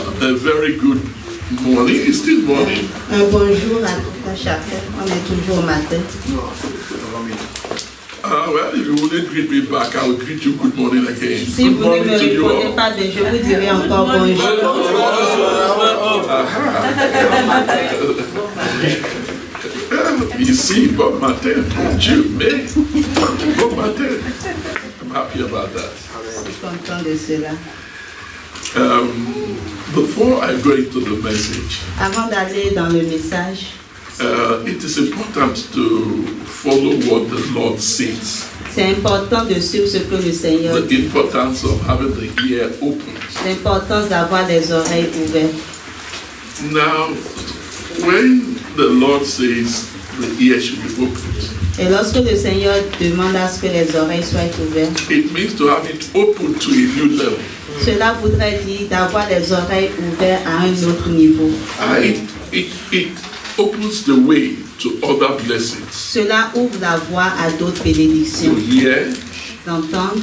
A very good morning. It's still morning. Un bonjour à tout à chacun. On est toujours au matin. Well, if you wouldn't greet me back, I will greet you good morning again. Si Good vous ne me morning to you répondez all. pas, je vous dirai encore bonjour. You see, bon matin, Dieu, mais bon matin. I'm happy about that. Je suis content de cela. Before I go into the message, Avant d'aller dans le message, it is important to follow what the Lord says. c'est important de suivre ce que le Seigneur The dit. importance of having the ear open. L'importance d'avoir les oreilles ouvertes. Now, when the Lord says the ear should be opened, Et lorsque le Seigneur demande à ce que les oreilles soient ouvertes, it means to have it open to a new level. cela voudrait dire d'avoir les oreilles ouvertes à un autre niveau. It opens the way to other blessings. Cela ouvre la voie à d'autres To bénédictions. hear, D'entendre,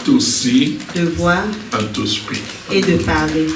to see, de voir and to speak. et de parler.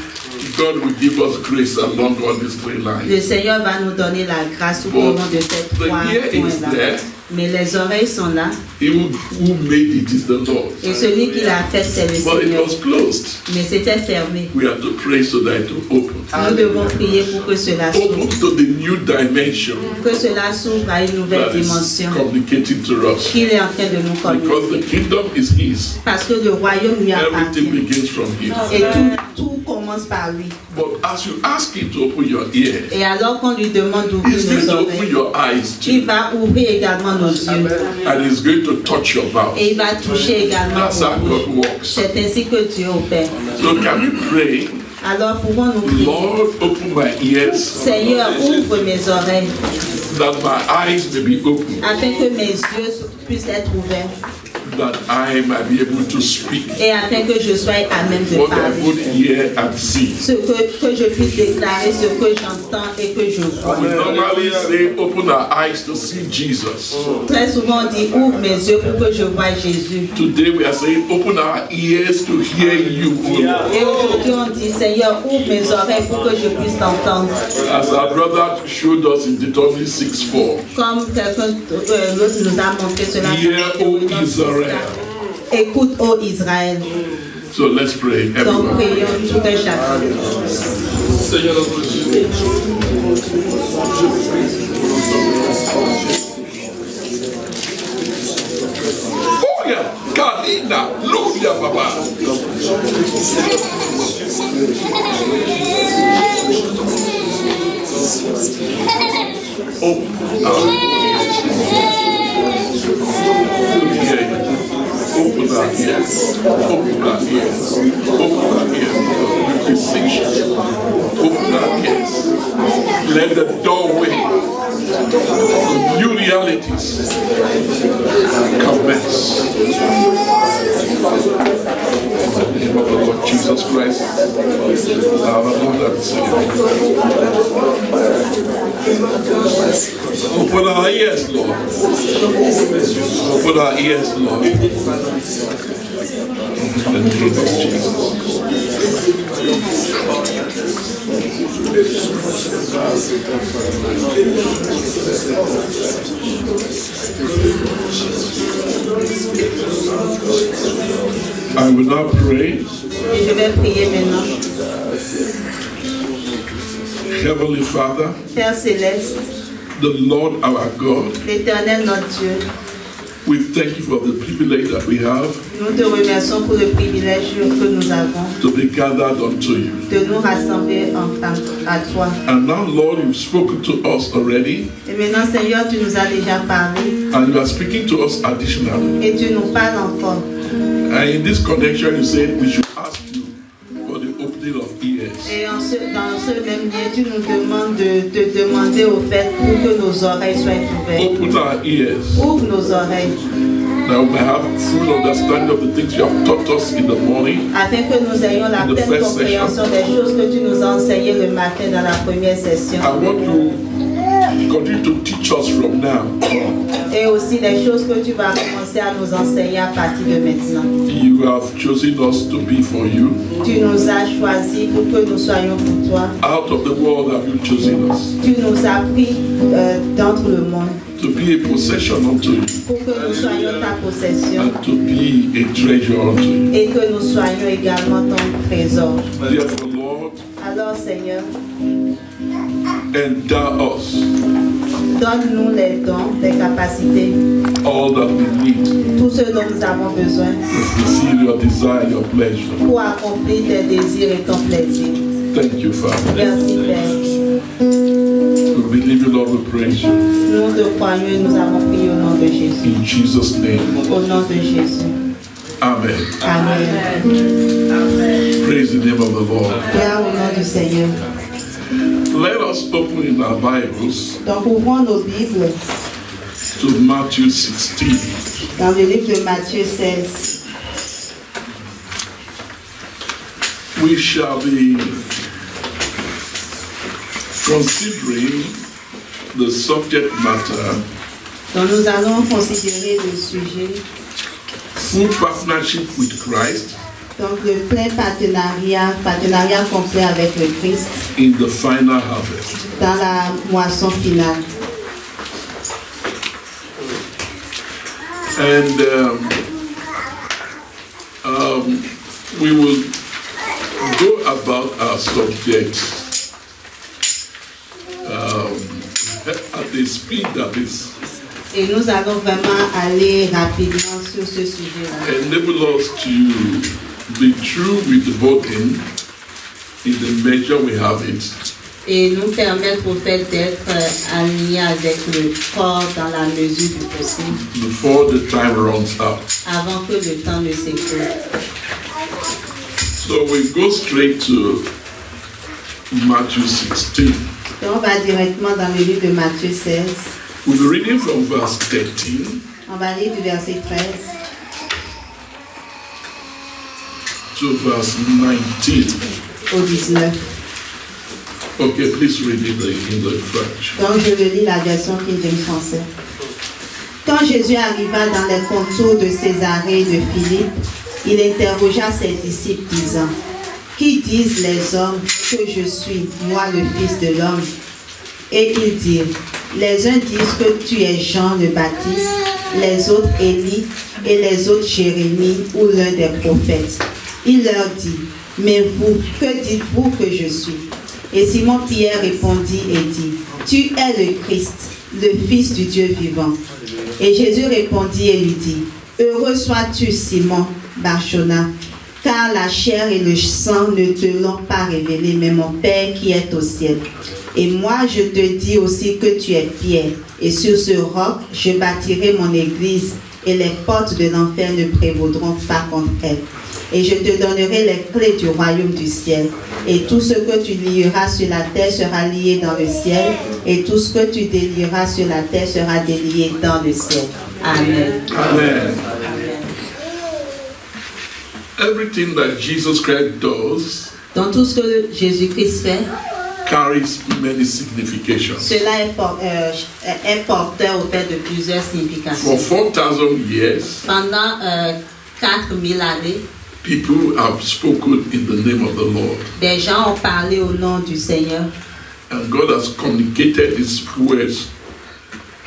God will give us grace along all these three Le lines. Seigneur va nous donner la grâce tout au long de ces The trois ear is points-là. there. Mais les oreilles sont là. He who made it is the Lord. Et celui qui l'a fait, c'est le But it Seigneur. was closed. Mais c'était fermé. We have to pray so that it will open. Nous devons prier pour que cela Open s'ouvre. to the new dimension Que cela s'ouvre à une nouvelle that is dimension communicating to us. qu'il est en train de nous Because the communiquer. kingdom is His. Parce que le royaume lui Everything appartient. begins from Him. Et tout commence par lui. But as you ask Him to open your ears, Et alors qu'on lui demande He's d'ouvrir going nos to open oreilles, your eyes il too. va ouvrir également nos yeux. And He's going to touch your mouth. Et il va toucher également That's how nos God bouches. works. C'est ainsi que Dieu opère. So can we pray, Alors pouvons-nous prier. Lord, open my ears Seigneur, ouvre mes oreilles that my eyes may be open, afin que mes yeux puissent être ouverts that I might be able to speak et afin que je sois à même de what I parler. would hear and see. Que je puisse déclarer ce que j'entends et que je vois. We normally say open our eyes to see Jesus. Très souvent on dit ouvre mes yeux pour que je voie Jésus. Today we are saying open our ears to hear you, O Lord. Et aujourd'hui on dit Seigneur ouvre mes oreilles pour que je puisse t'entendre. As our brother showed us in Deuteronomy 6:4. Comme quelqu'un l'autre nous a montré cela. Hear, O Israel. Écoute, ô Israël. So let's pray, Donc everyone. prions tout un chacun. Seigneur notre Dieu, oh yeah, Kalina, Lulia, Papa. Open our ears. Open our ears. Open our ears. Open our ears. We beseech you. Open our ears. Let the doorway of new realities commence. In the name of the Lord Jesus Christ, our Lord and Savior. Open our ears, Lord. Open our ears, Lord. In the name of Jesus. I will now pray. Et je vais prier maintenant. Heavenly Father, Père céleste, the Lord our God, l'Éternel notre Dieu, we thank you for the privilege that we have nous te remercions pour le privilège que nous avons to be gathered unto you. de nous rassembler à toi. And now, Lord, you've spoken to us already, Et maintenant, Seigneur, tu nous as déjà parlé and you are speaking to us additionally. et tu nous parles encore. And in this connection, you said we should ask you for the opening of ears. Et dans ce même lien, tu nous demandes de demander au fait pour que nos oreilles soient ouvertes. Open our ears, Ouvre nos oreilles that we may have full understanding of the things you have taught us in the morning. afin que nous ayons la The pleine first compréhension des choses que tu nous as enseignées le matin dans la première session. I want to continue to teach us from now on. Et aussi les choses que tu vas commencer à nous enseigner à partir de maintenant. You have chosen us to be for you. Tu nous as choisis pour que nous soyons pour toi. Out of the world have you chosen us. Tu nous as pris d'entre le monde. To be a possession unto you. Pour que nous soyons ta possession. And to be a treasure unto you. Et que nous soyons également ton trésor. Therefore, Lord, alors Seigneur, endow us. Donne-nous les dons, les capacités. All that we need. Tout ce dont nous avons besoin. To fulfill your desire, your pleasure. Pour accomplir tes désirs et ton plaisir. Thank you, Father. Merci, Père. We believe you, Lord, we praise you. Nous te croyons et nous avons prié au nom de Jésus. In Jesus' name. Au nom de Jésus. Amen. Amen. Praise the name of the Lord. Gloire au nom du Seigneur. Let us open in our Bibles. Donc ouvrons nos Bibles. To Matthew 16. Dans le livre de Matthieu 16. We shall be considering the subject matter. Donc nous allons considérer le sujet. Full partnership with Christ. Donc le plein partenariat complet avec le Christ. In the final harvest. Dans la moisson finale. And we will go about our subject at the speed that is. Et nous allons vraiment aller rapidement sur ce sujet-là. Enable us to be true with the body in the measure we have it. Et nous permettre au fait d'être alignés avec le corps dans la mesure du possible. Before the time runs out. Avant que le temps ne s'écoule. So we go straight to Matthew 16. Donc on va directement dans le livre de Matthieu 16. We'll be reading from verse 13. On va lire du verset 13. To verse 19. Au 19. Okay, please read it in the French. Donc je lis la version King James français. Quand Jésus arriva dans les contours de Césarée de Philippe, il interrogea ses disciples disant: Qui disent les hommes que je suis, moi le Fils de l'homme? Et ils dirent: les uns disent que tu es Jean le Baptiste, les autres Élie, et les autres Jérémie ou l'un des prophètes. Il leur dit: mais vous, que dites-vous que je suis? Et Simon-Pierre répondit et dit: tu es le Christ, le Fils du Dieu vivant. Et Jésus répondit et lui dit: heureux sois-tu, Simon Bar-Jona, car la chair et le sang ne te l'ont pas révélé, mais mon Père qui est au ciel. Et moi je te dis aussi que tu es Pierre, et sur ce roc je bâtirai mon église, et les portes de l'enfer ne prévaudront pas contre elle. Et je te donnerai les clés du royaume du ciel. Et tout ce que tu lieras sur la terre sera lié dans le ciel, et tout ce que tu délieras sur la terre sera délié dans le ciel. Amen. Amen. Everything that Jesus Christ does, dans tout ce que Jésus-Christ fait, carries many significations. Cela est porteur au fait de plusieurs significations. For 4,000 years, pendant 4000 années, people have spoken in the name of the Lord. Des gens ont parlé au nom du Seigneur. And God has communicated His words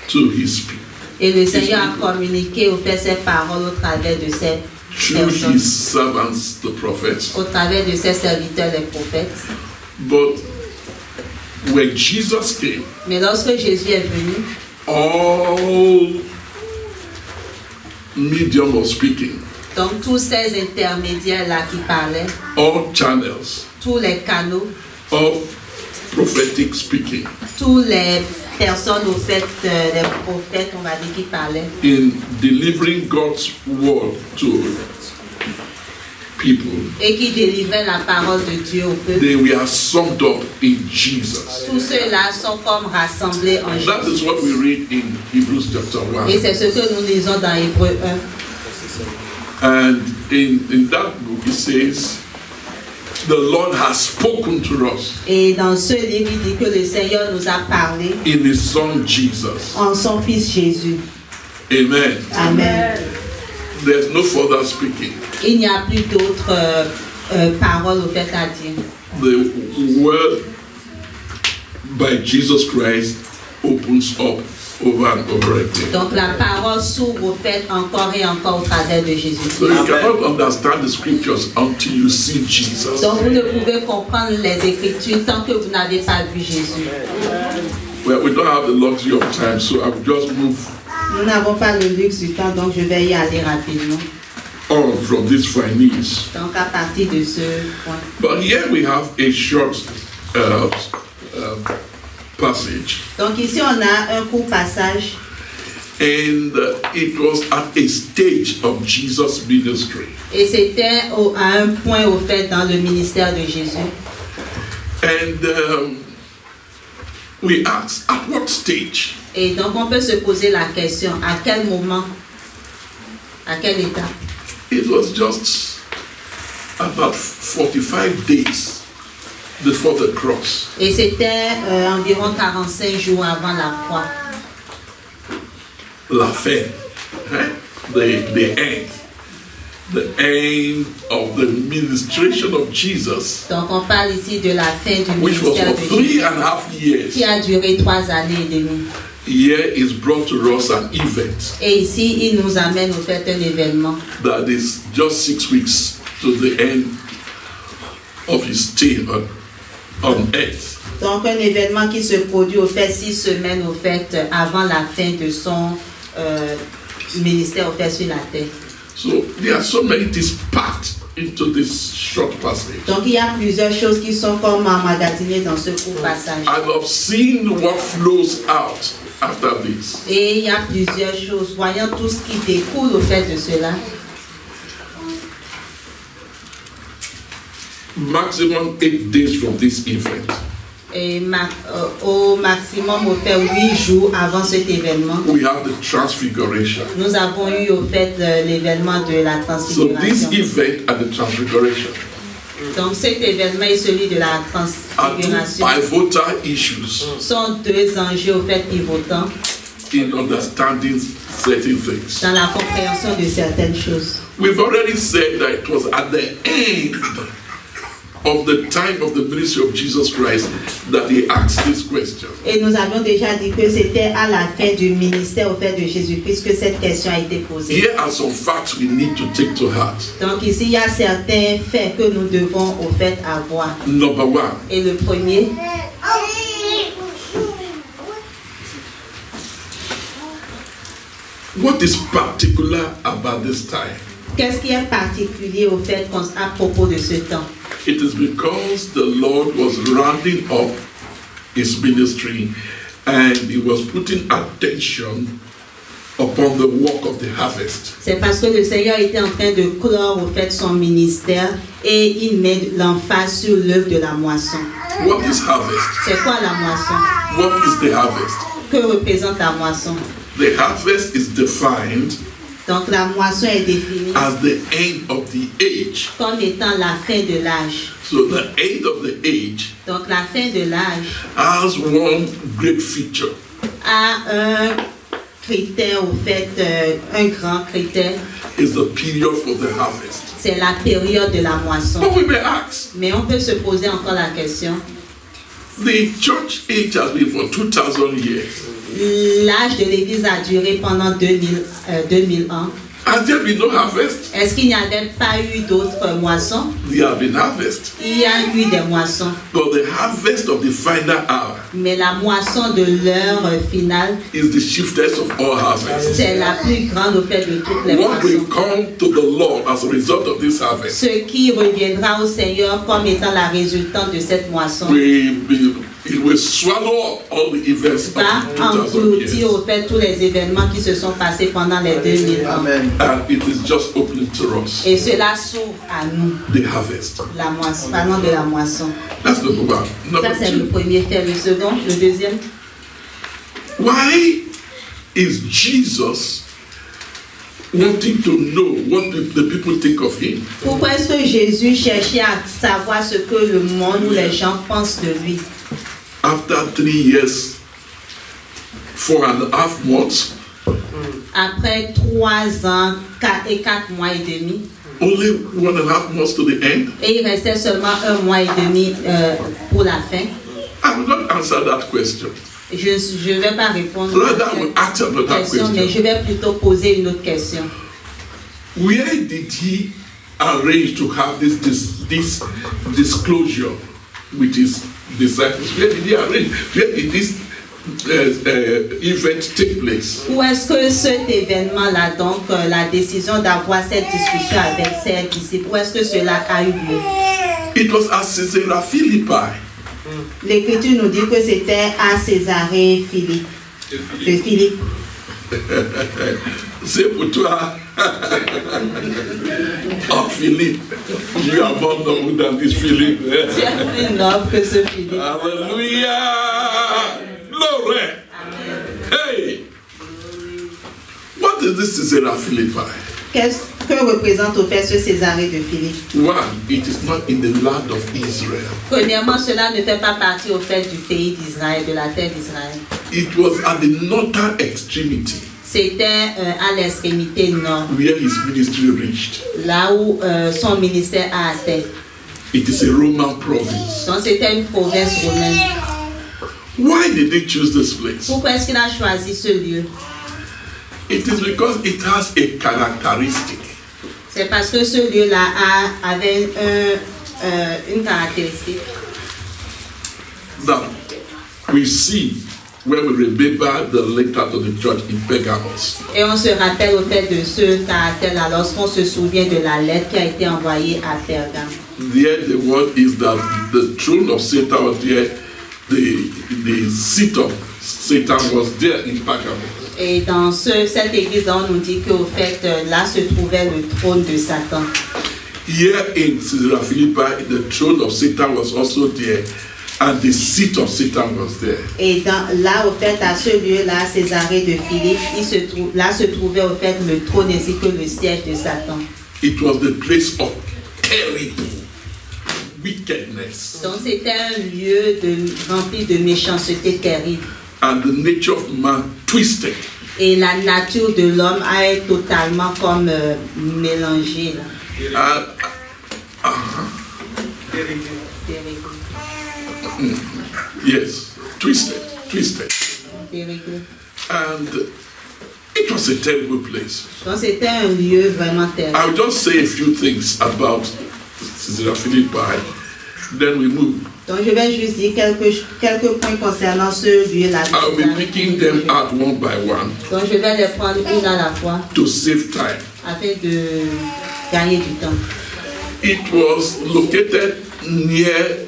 to His people. Et le Seigneur a communiqué au fait ses paroles au travers de ses through His servants, the prophets. Au travers de ses serviteurs, les prophètes. But when Jesus came, mais lorsque Jésus est venu, all medium of speaking, donc tous ces intermédiaires là qui parlaient, all channels, tous les canaux, all prophetic speaking, tous les personnes au fait les prophètes, on va dire, qui parlaient, in delivering God's word to people, et qui délivraient la parole de Dieu au peuple, they were summed up in Jesus. Tous ceux-là sont comme rassemblés en Jésus. That is what we read in Hebrews chapter 1. Et c'est ce que nous lisons dans Hébreux 1. And in that book it says, the Lord has spoken to us. Et dans ce livre, il dit que le Seigneur nous a parlé In His Son Jesus. en son Fils Jésus. Amen. Amen. There's no further speaking. Il n'y a plus d'autres paroles au fait à dire. The word by Jesus Christ opens up over and over again. Donc la parole s'ouvre au fait encore et encore au travers de Jésus. So you cannot understand the scriptures until you see Jesus. Donc vous ne pouvez comprendre les Écritures tant que vous n'avez pas vu Jésus. Well, we don't have the luxury of time, so I will just move Nous n'avons pas le luxe du temps, donc je vais y aller rapidement. on from this finance. Donc à partir de ce point. But here we have a short passage. Donc ici on a un court passage. And it was at a stage of Jesus' ministry. Et c'était à un point au fait dans le ministère de Jésus. And we asked, at what stage? Et donc on peut se poser la question, à quel moment, à quel état? It was just about 45 days before the cross. Et c'était environ 45 jours avant la croix. La fin, the end of the ministration of Jesus, Donc on parle ici de la fin du which was ministère for de Jésus, 3.5 years. qui a duré 3 années et demie. Here is brought to us an event Et ici, il nous amène au fait un événement that is just 6 weeks to the end of his stay on earth. Donc un événement qui se produit au fait 6 semaines au fait avant la fin de son ministère au fait sur la terre. So there are so many things packed into this short passage. Donc il y a plusieurs choses qui sont comme emmagasinées dans ce court passage. And I've seen what flows out after this. Et il y a plusieurs choses, voyant tout ce qui découle au fait de cela. Maximum 8 days from this event. Et au maximum au fait 8 jours avant cet événement, We have the transfiguration. nous avons eu au fait l'événement de la So this transfiguration. event and the transfiguration Donc cet événement et celui de la are two transfiguration pivotal issues sont deux enjeux au fait pivotants in understanding certain things. dans la compréhension de certaines choses. We've already said that it was at the end of the time of the ministry of Jesus Christ that he asked this question. Et nous avions déjà dit que c'était à la fin du ministère au fait de Jésus-Christ que cette question a été posée. Here are some facts we need to take to heart. Donc ici, il y a certains faits que nous devons au fait avoir. Number one, Et le premier, what is particular about this time? qu'est-ce qui est particulier au fait à propos de ce temps? It is because the Lord was rounding up his ministry and he was putting attention upon the work of the harvest. C'est parce que le Seigneur était en train de clore au fait son ministère et il met l'emphase sur l'œuvre de la moisson. What is harvest? C'est quoi la moisson? What is the harvest? Que représente la moisson? The harvest is defined Donc la moisson est définie as the end of the age. comme étant la fin de l'âge. So the end of the age Donc la fin de l'âge has one great feature. a un critère au fait, un grand critère, Is the period for the harvest. c'est la période de la moisson. But we may ask, Mais on peut se poser encore la question, the church age has been for 2,000 years. l'âge de l'Église a duré pendant 2000 ans. Has there been no harvest? Est-ce qu'il n'y a pas eu d'autres moissons? There have been harvest. Il y a eu des moissons. But the harvest of the final hour Mais la moisson de l'heure finale, is the chiefest of all harvests. c'est la plus grande au fait de toutes les What will moissons. come to the Lord as a result of this harvest Ce qui reviendra au Seigneur comme étant la résultante de cette moisson it will swallow up all the events of va 2,000 engloutir years. au fait tous les événements qui se sont passés pendant les 2000 ans. And it is just opening to us Et cela s'ouvre à nous, the harvest. la moisson, parlons de la moisson. That's number one. Ça, Number c'est le two, premier fait. Le second, le deuxième. why is Jesus wanting to know what the people think of him. Pourquoi est-ce que Jésus cherchait à savoir ce que le monde ou les gens pensent de lui? After 3 years, 4.5 months, après 3 ans et 4 mois et demi, only 1.5 months to the end, et il restait seulement 1 mois et demi pour la fin. I will not answer that question. Je ne vais pas répondre Rather, I will à ask another cette question, mais question. je vais plutôt poser une autre question. Where did he arrange to have this disclosure with his disciples? Where did he arrange? Where did this event take place? Où est-ce que cet événement-là, donc la décision d'avoir cette discussion avec ses disciples, où est-ce que cela a eu lieu? It was at Caesarea Philippi. L'Écriture nous dit que c'était à Césarée Philippe. De Philippe. C'est pour toi. Oh Philippe, you are more noble than this Philippe. Tu es plus noble que ce Philippe. Hallelujah. Glory. Hey. What is this Caesarea Philippi? Qu'est-ce que représente au fait ce Césarée de Philippe? One, it is not in the land of Israel. Premièrement, cela ne fait pas partie au fait du pays d'Israël, de la terre d'Israël. It was at the northern extremity C'était à l'extrémité nord, where his ministry reached. là où son ministère a atteint. It is a Roman province. Donc c'était une province romaine. Why did he choose this place? Pourquoi est-ce qu'il a choisi ce lieu? It is because it has a characteristic. C'est parce que ce lieu-là avait une caractéristique That we see when we remember the letter to the church in Pergamos. et on se rappelle au fait de ce caractère-là lorsqu'on se souvient de la lettre qui a été envoyée à Pergame. There the word is that the throne of Satan was there, the seat of Satan was there in Pergamos. Et dans cette église, on nous dit qu'au fait, là se trouvait le trône de Satan. Here in Caesarea Philippi, the throne of Satan was also there, and the seat of Satan was there. Et là, au fait, à ce lieu-là, Césarée de Philippe, là se trouvait au fait le trône ainsi que le siège de Satan. It was the place of terrible wickedness. Donc c'était un lieu rempli de méchanceté terrible. And the nature of man twisted. Et la nature de l'homme a été totalement comme mélangée. Là. Yes, twisted. Terrible. And it was a terrible place. Donc c'était un lieu vraiment terrible. I'll just say a few things about Caesarea Philippi, then we move. Donc je vais juste dire quelques points concernant ce lieu-là. I'll be picking them out one by one. Donc je vais les prendre une à la fois. To save time. Afin de gagner du temps. It was located near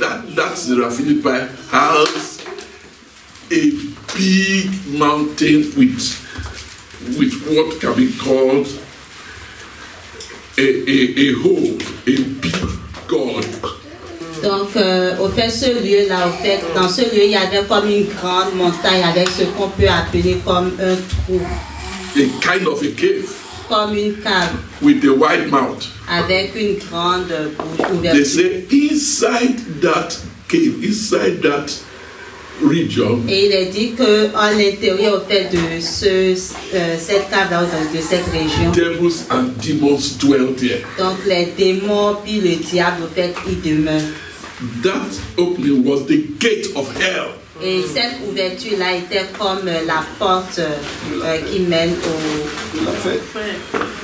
that Caesarea Philippi has a big mountain with what can be called a hole, a big God. Donc, au fait, ce lieu-là, dans ce lieu, il y avait comme une grande montagne avec ce qu'on peut appeler comme un trou. A kind of a cave. Comme une cave. With a wide mouth. Avec une grande bouche ouverte. They say inside that cave, inside that region. Et il est dit qu'à l'intérieur, au fait de cette cave-là, de cette région. Devils and demons dwell there. Donc, les démons puis le diable, au fait, ils demeurent. That opening was the gate of hell. Et cette ouverture-là était comme la porte qui mène au...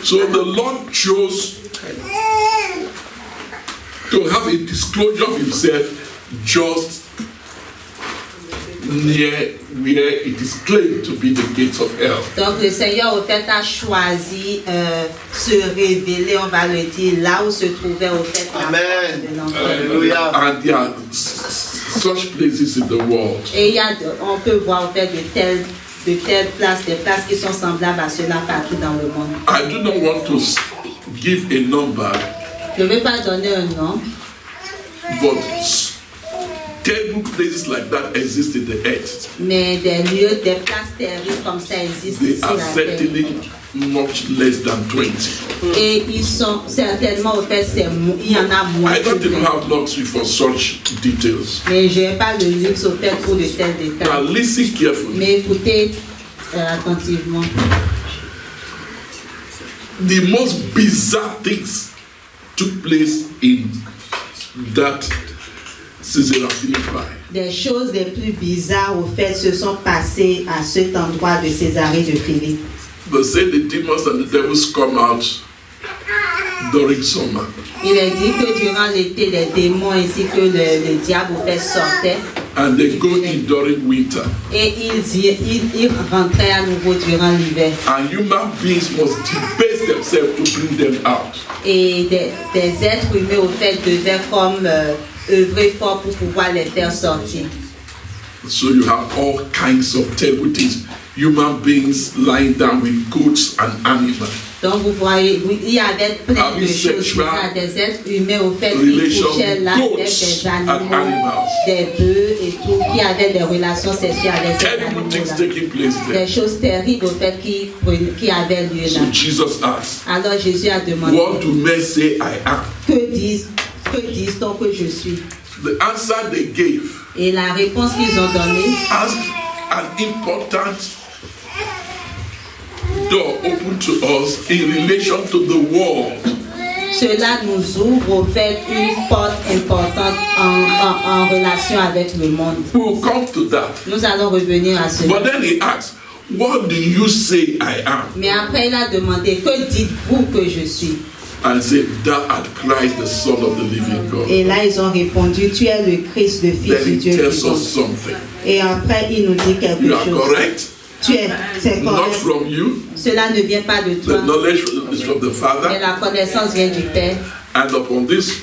So the Lord chose to have a disclosure of himself just near where it is claimed to be the gates of hell. Donc le Seigneur au fait a choisi se révéler, on va le dire, là où se trouvait au fait la porte de l'enfer. And there are such places in the world. Et on peut voir au fait de telles places, des places qui sont semblables à cela partout dans le monde. I do not want to give a number. Je ne vais pas donner un nom. But terrible places like that exist in the earth. Mais des lieux, des places terribles comme ça existent They ici are la terre. certainly much less than 20. Et ils sont certainement, au fait, il y en a moins. I don't que even 20. have luxury for such details. Mais je n'ai pas le luxe, au fait, pour de tels détails. Now listen carefully. Mais écoutez attentivement. The most bizarre things took place in that Caesarea Philippi. Des choses les plus bizarres, au fait, se sont passées à cet endroit de Césarée de Philippe. They say the demons and the devils come out during summer. Il est dit que durant l'été, les démons ainsi que le diable, au fait, sortaient. And they go in during winter. Et ils rentraient à nouveau durant l'hiver. And human beings must debase themselves to bring them out. Et des êtres humains, au fait, devaient comme œuvrer fort pour pouvoir les faire sortir. So you have all kinds of terrible things. Human beings lying down with goats and animals. Donc vous voyez, il y avait plein de choses bizarres, des êtres humains au fait qui couchaient là avec des animaux, des bœufs et tout, qui avaient des relations sexuelles avec ces animaux-là. Des choses terribles au fait qui avaient lieu là. So Jesus asked, alors Jésus a demandé, what do men say I am? Que disent-on que je suis? The answer they gave, et la réponse qu'ils ont donnée, asked an important door open to us in relation to the world. Cela nous ouvre au fait une porte importante en relation avec le monde. We'll come to that. Nous allons revenir à cela. But then he asked, what do you say I am? Mais après il a demandé, que dites-vous que je suis? And said, thou art Christ, the Son of the living God. Et là ils ont répondu, tu es le Christ, le Fils du Dieu vivant. Et après il nous dit quelque you are chose. Correct. C'est correct. Not from you. Cela ne vient pas de toi. The knowledge is from the Father. Mais la connaissance vient du Père. And upon this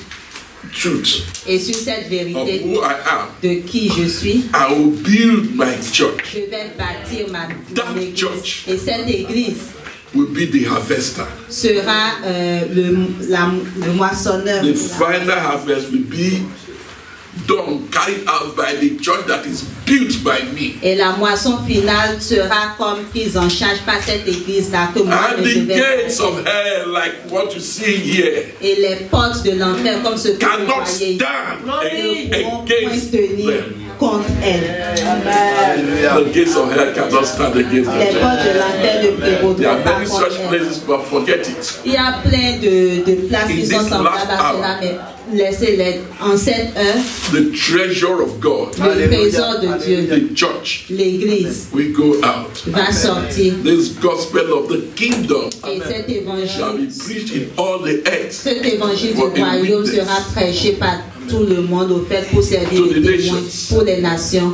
truth, et sur cette vérité of who I am, de qui je suis, I will build my church. Je vais bâtir mon église. Church et cette église will be the harvester. Sera le moissonneur. The final harvest will be done, carried out by the church that is built by me. Et la moisson finale sera comme prise en charge par cette église-là que moi and the gates of hell, like what you see here, et les portes de l'enfer comme ce que vous cannot voyez stand ne pourront against tenir them. contre elle. The gates of hell cannot stand against Les them. portes de l'enfer ne There pourront are pas many contre such elle. places, but forget it. Il y a plein de places qui sont semblables à cela, mais laissez-les en cette heure. The treasure of God, le trésor de Dieu, the church, l'église, will go out. Va sortir. This gospel of the kingdom et cet évangile shall be preached in all the earth. Cet évangile du royaume sera prêché par tout le monde au fait pour servir les témoins pour les nations.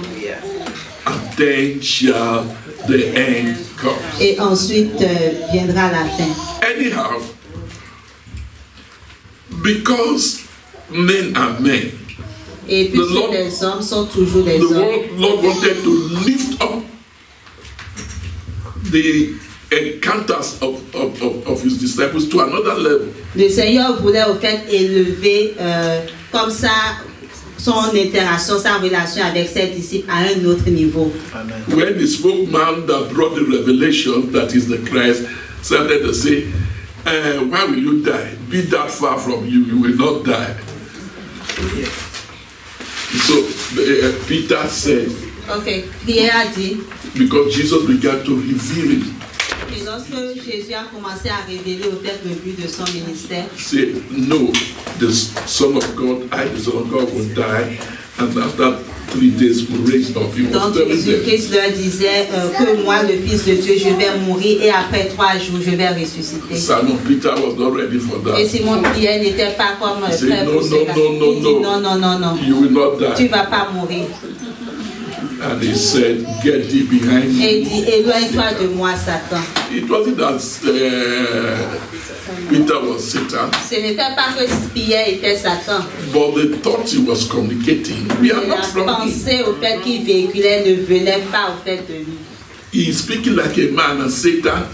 And then shall the end come. Et ensuite viendra la fin. Anyhow, because men are men, et puisque les hommes sont toujours des hommes, the Lord wanted to lift up the encounters of his disciples to another level. Le Seigneur voulait au fait élever comme ça son interaction, sa relation avec ses disciples à un autre niveau. Amen. When the spokesman that brought the revelation, that is the Christ, started to say, why will you die? Be that far from you, you will not die. Yeah. So Peter said, Pierre a dit, because Jesus began to reveal it. Et lorsque Jésus a commencé à révéler au fait le but de son ministère, say, no, the Son of God, I, the Son of God, will die, and after 3 days will raise up. Donc Jésus-Christ leur disait que moi, le Fils de Dieu, je vais mourir et après 3 jours, je vais ressusciter. Simon Peter was not ready for that. Et Simon Pierre n'était pas comme prêt pour cela. Il dit non, you will not die. Tu ne vas pas mourir. And he said, get thee behind me. Et il dit, éloigne-toi de moi, Satan. It wasn't that Peter was Satan. Ce n'était pas que Pierre était Satan. But the thought he was communicating, we are not from him. La pensée au fait qu'il véhiculait ne venait pas au fait de lui. He is speaking like a man, and Satan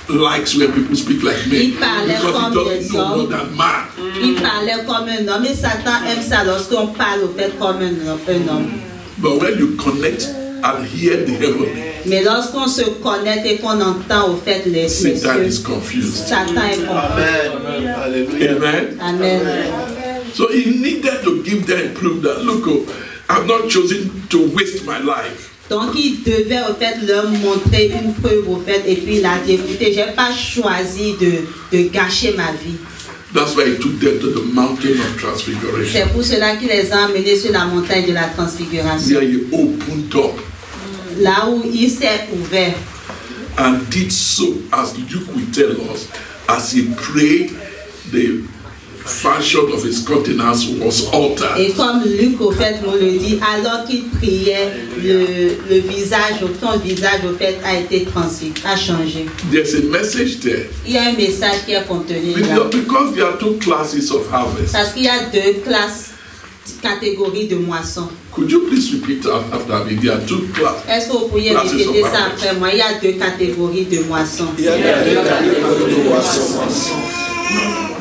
likes when people speak like men. Il parlait Because comme he doesn't des know more hommes. than man. Il parlait comme un homme. Et Satan aime ça lorsqu'on parle au fait comme un homme. But when you connect and hear the heavenly, Mais lorsqu'on se connecte et qu'on entend au fait les Satan is cieux, confused. Satan est confus. Amen. Amen. So he needed to give them proof that, look, oh, I've not chosen to waste my life. Donc il devait au fait leur montrer une preuve au fait et puis il a dit écoutez, j'ai pas choisi de gâcher ma vie. That's why he took them to the mountain of transfiguration. C'est pour cela qu'il les a emmenés sur la montagne de la transfiguration. Where he opened up Là où il s'est ouvert. and did so, as Luke will tell us, as he prayed, the fashion of his countenance was altered. Et comme Luc au fait nous le dit, alors qu'il priait, le visage, son visage au fait a été transfiguré, a changé. There's a message there. Il y a un message qui est contenu là. Because there are two classes of harvest. Parce qu'il y a deux classes, catégories de moissons. Could you please repeat after me? There are two classes. Est-ce que vous pourriez répéter ça après moi? Il y a deux catégories de moissons.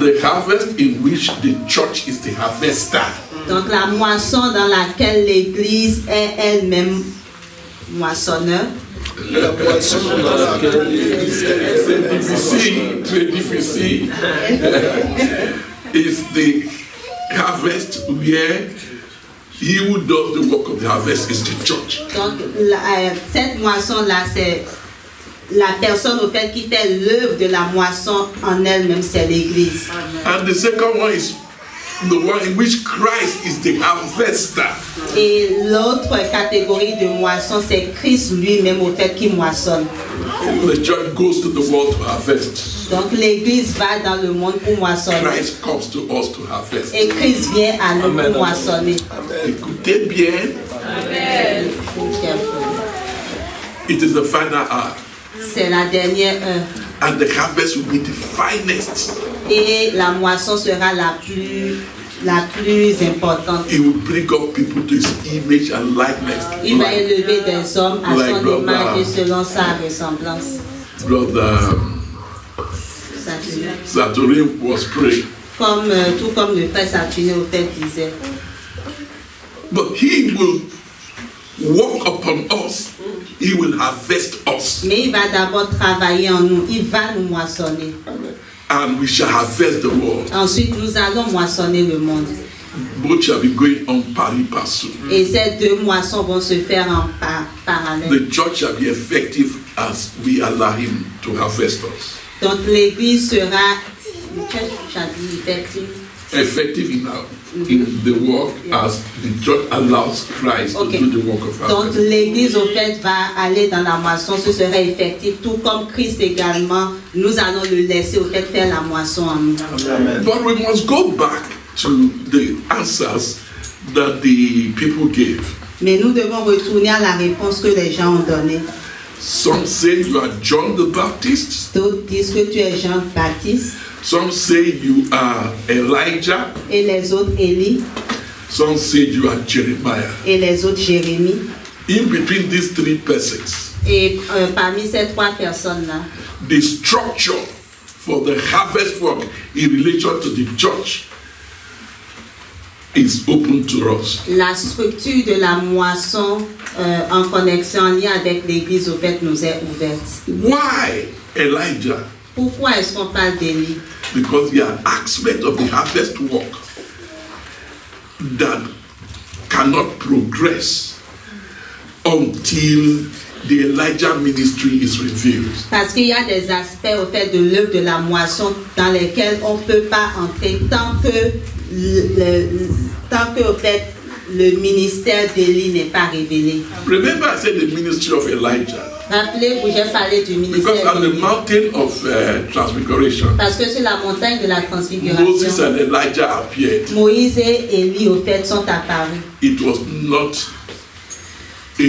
The harvest in which the church is the harvester. Donc la moisson dans laquelle l'Église est elle-même moissonneur. Très difficile is the harvest where he who does the work of the harvest is the church. Donc cette moisson-là, c'est la personne au fait qui fait l'œuvre de la moisson en elle-même, c'est l'Église. And the second one is the one in which Christ is the harvester. Et l'autre catégorie de moisson, c'est Christ lui-même au fait qui moissonne. The church goes to the world to harvest. Donc l'Église va dans le monde pour moissonner. Christ comes to us to harvest. Et Christ vient à nous pour moissonner. Écoutez bien. Amen. It is the final hour. C'est la dernière heure. And the harvest will be the finest. Et la moisson sera la plus importante. He will bring up people to his image and likeness. Il va élever des hommes à son image et selon sa ressemblance. Brother Saturin was praying. Tout comme le frère Saturin au fait disait. But he will walk upon us. He will harvest us. Mais il va d'abord travailler en nous. Il va nous moissonner. And we shall harvest the world. Ensuite, nous allons moissonner le monde. Both shall be going on pari passu. Et ces deux moissons vont se faire en parallèle. The church shall be effective as we allow him to harvest us. Donc l'Église sera effective in the work as the church allows Christ to do the work of harvest. Donc l'Église au fait va aller dans la moisson, ce sera effectif, tout comme Christ également, nous allons le laisser au fait faire la moisson en nous. Amen. But we must go back to the answers that the people gave. Mais nous devons retourner à la réponse que les gens ont donnée. Some say you are John the Baptist. D'autres disent que tu es Jean Baptiste. Some say you are Elijah. Et les autres Élie. Some say you are Jeremiah. Et les autres Jérémie. In between these three persons. Et parmi ces trois personnes-là, the structure for the harvest work in relation to the church is open to us. La structure de la moisson en connexion, en lien avec l'Église au fait nous est ouverte. Why Elijah? Pourquoi est-ce qu'on parle d'Élie? Because there are aspects of the harvest work that cannot progress until the Elijah ministry is revealed. Parce qu'il y a des aspects au fait de l'œuvre de la moisson dans lesquels on ne peut pas entrer tant que au fait le ministère d'Élie n'est pas révélé. Remember I said the ministry of Elijah. Rappelez-vous, j'ai parlé du ministère Because on the mountain of transfiguration, parce que sur la montagne de la transfiguration, Moses and Elijah appeared. Moïse et Élie au fait sont apparus. It was not a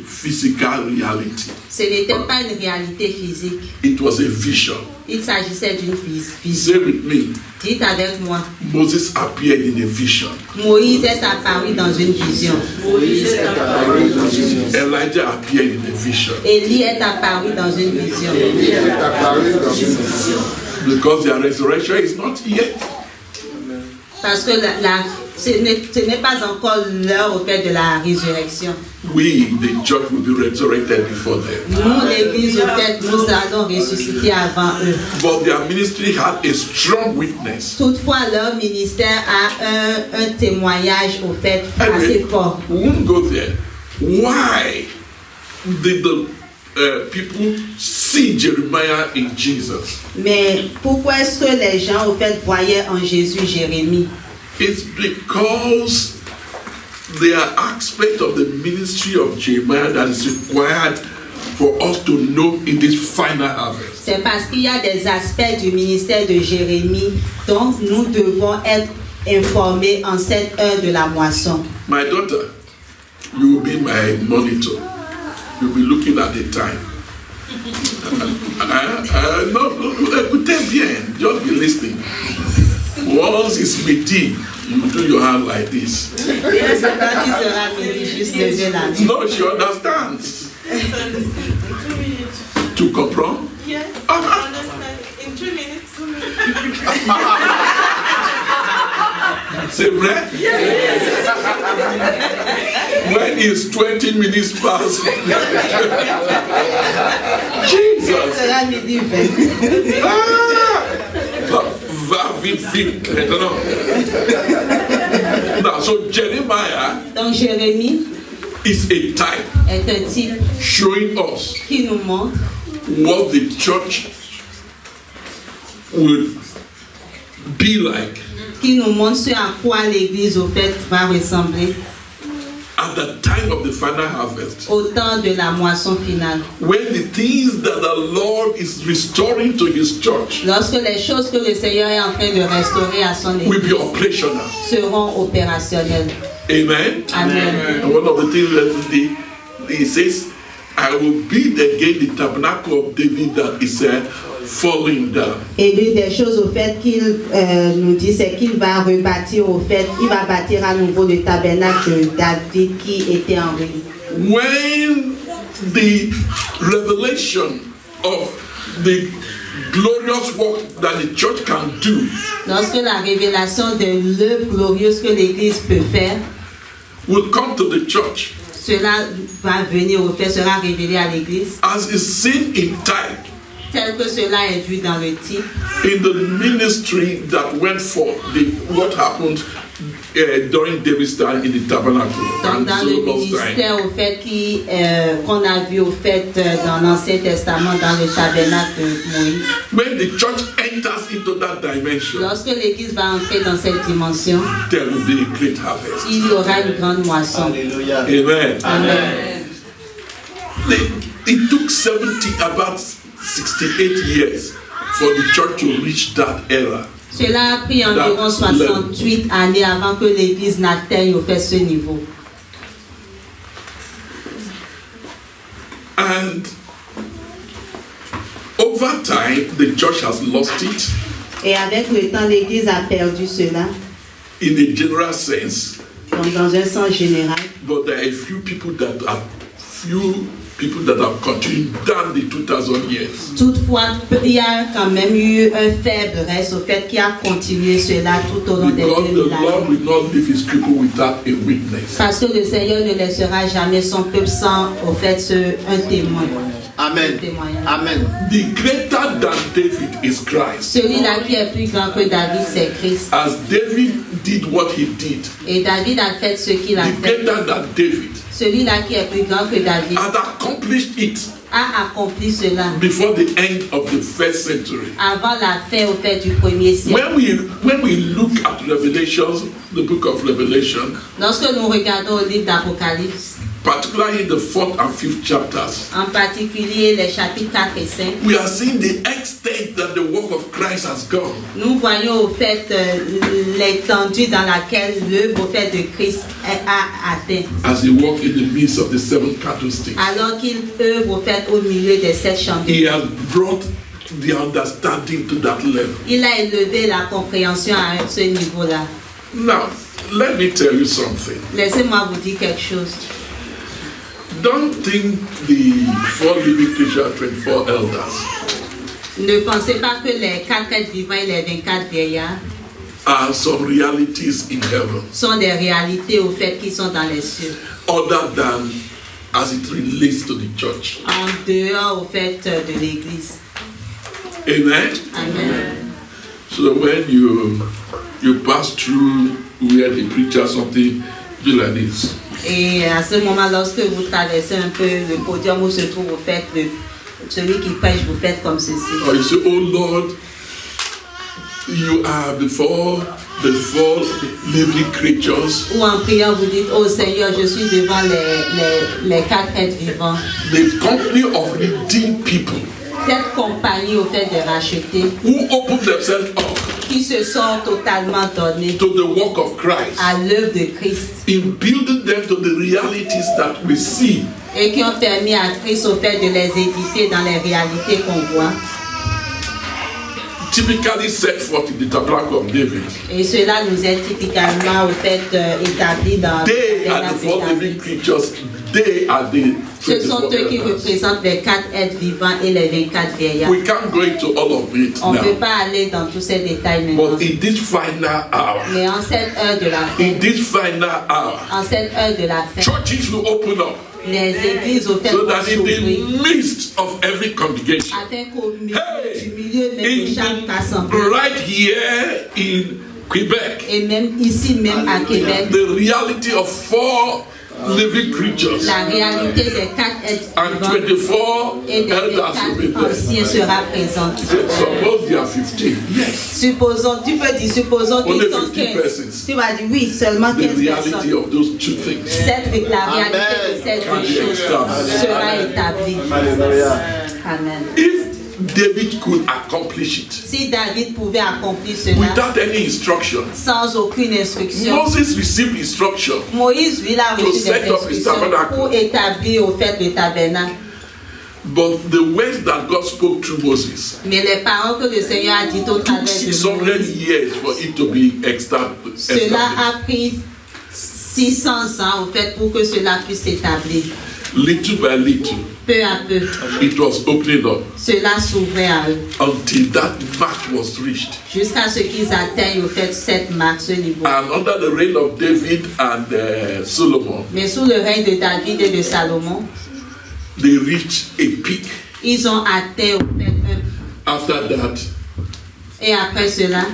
physical reality. Ce n'était pas une réalité physique. It was a vision. Il s'agissait d'une Say vision. with me. Dites avec moi. Moses appeared in a vision. Moïse est apparu dans une vision. Elijah appeared in a vision. Élie est apparu dans une vision. Because their resurrection is not yet. Parce que ce n'est pas encore l'heure au fait de la résurrection. We, the church, will be resurrected before them. Nous, l'église, au fait, nous allons ressusciter avant eux. But their ministry had a strong witness. Toutefois, leur ministère a un témoignage au fait assez fort. We won't go there. Why did the people see Jeremiah in Jesus? Mais pourquoi est-ce que les gens, au fait, voyaient en Jésus Jérémie? It's because there are aspects of the ministry of Jeremiah that is required for us to know in this final harvest. C'est parce qu'il y a des aspects du ministère de Jérémie dont nous devons être informés en cette heure de la moisson. My daughter, you will be my monitor. You'll be looking at the time. No, écoutez bien, just be listening. Once it's midi, you do your hand like this. No, she understands. Tu comprends? Yes, I understand. In 2 minutes. C'est vrai? Yes. When it's 20 minutes past. Jesus. Va vite. Now, so Jeremiah. Donc Jérémie is a type. Est un type. Showing us. Qui nous montre. What the church would be like. Qui nous montre ce à quoi l'église au fait va ressembler. At the time of the final harvest. Au temps de la moisson finale. When the things that the Lord is restoring to His church. Lorsque les choses que le Seigneur est en train de restaurer à son église. Will be operational. Seront opérationnelles. Amen. Amen. And one of the things that he says, I will build again the tabernacle of David that is falling down. Et l'une des choses au fait qu'il nous dit, c'est qu'il va rebâtir au fait, il va bâtir à nouveau le tabernacle de David qui était en ruine. When the revelation of the glorious work that the church can do. Lorsque la révélation de l'œuvre glorieuse que l'Église peut faire. Will come to the church. Cela va venir au fait, sera révélé à l'Église. As is seen in type. Tel que cela est vu dans le type. In the ministry that went forth, what happened during David's time in the tabernacle. Donc dans le ministère au fait qu'on a vu au fait dans l'Ancien Testament dans le tabernacle de Moïse. When the church enters into that dimension. Lorsque l'Église va entrer dans cette dimension. There will be a great harvest. Il y aura une grande moisson. Alléluia. Amen. Amen. It took about 68 years for the church to reach that era. Cela a pris environ 68 années avant que l'Église n'atteigne au fait ce niveau. And over time, the church has lost it. Et avec le temps, l'Église a perdu cela. In a general sense. Donc dans un sens général. But there are few people that have continued down the 2000 years. Toutefois, il y a quand même eu un faible reste au fait qui a continué cela tout au long des 2000 années. Because the Lord will not leave His people without a witness. Parce que le Seigneur ne laissera jamais son peuple sans au fait un témoin. Amen. Amen. The greater than David is Christ. Celui-là qui est plus grand que David, c'est Christ. As David did what he did. Et David a fait ce qu'il a fait. The greater than David. Celui-là qui est plus grand que David. Had accomplished it. A accompli cela. Before the end of the first century. Avant la fin au fait du premier siècle. When we look at Revelations, the book of Revelation. Lorsque nous regardons le livre d'Apocalypse. particularly in the 4th and 5th chapters, en particulier les chapitres 4 et 5, we are seeing the extent that the work of Christ has gone. nous voyons au fait l'étendue dans laquelle l'œuvre au fait de Christ a atteint. As he walked in the midst of the 7 candlesticks, Alors qu'il œuvre au fait au milieu des 7 chandeliers. he has brought the understanding to that level. Il a élevé la compréhension à ce niveau-là. Now, let me tell you something. Laissez-moi vous dire quelque chose. Don't think the 4 living creatures, 24 elders, Ne pensez pas que les 4 êtres vivants et les 24 vieillards are some realities in heaven, sont des réalités au fait qui sont dans les cieux, other than as it relates to the church. en dehors au fait de l'Église. Amen. Amen. So when you pass through where the preacher something, do like this. Et à ce moment, lorsque vous traversez un peu le podium où se trouve au fait celui qui prêche, vous faites comme ceci. Or you say, oh Lord, you are before the 4 living creatures, Ou en priant, vous dites, oh Seigneur, je suis devant les 4 êtres vivants. the company of redeemed people Cette compagnie au fait de racheter, who open themselves up qui se sont totalement donnés to the work of Christ, à l'œuvre de Christ in building them to the realities that we see. et qui ont permis à Christ au fait de les édifier dans les réalités qu'on voit. Typically set forth in the tabernacle of David. Et cela nous est typiquement au fait établi dans They are the 4 living creatures. They are the Ce sont 24 eux qui elders. représentent les 4 êtres vivants et les 24 vieillards. We can't go into all of it On ne peut now. pas aller dans tous ces détails maintenant. But in this final hour, Mais en cette heure de la fin, in this final hour, en cette heure de la fin, churches will open up les églises au fait so vont that in s'ouvrir the midst of every congregation, afin qu'au milieu hey, du milieu même de chaque assemblée right here in Quebec, et même ici même à Québec, the reality of 4 living creatures la réalité des 4 êtres and vivants 24 et des elders will be 24 there. anciens sera présente. Suppose there are 15. Yes. Supposons, tu peux dire, supposons qu'ils Only sont 50 15. persons. Tu vas dire oui, seulement The 15 reality personnes. of those 2 things. La réalité de ces Can deux be choses established. sera établie. Amen. If David could accomplish it Si David pouvait accomplir cela without any instruction, sans aucune instruction, Moses received instruction, Moïse, lui, il a reçu set des up his instructions tabernacle. pour établir au fait le tabernacle. but the words that God spoke through Moses Mais les paroles que le Seigneur a dites au took travers de 600 Moïse, years for it to be established. cela a pris 600 ans au fait pour que cela puisse s'établir. Little by little, Peu à peu, it was opening up cela s'ouvrait à eux until that mark was reached. jusqu'à ce qu'ils atteignent au fait cette marque, ce niveau. And under the reign of David and Solomon, Mais sous le règne de David et de Salomon, they reached a peak. ils ont atteint au fait After that, et après cela,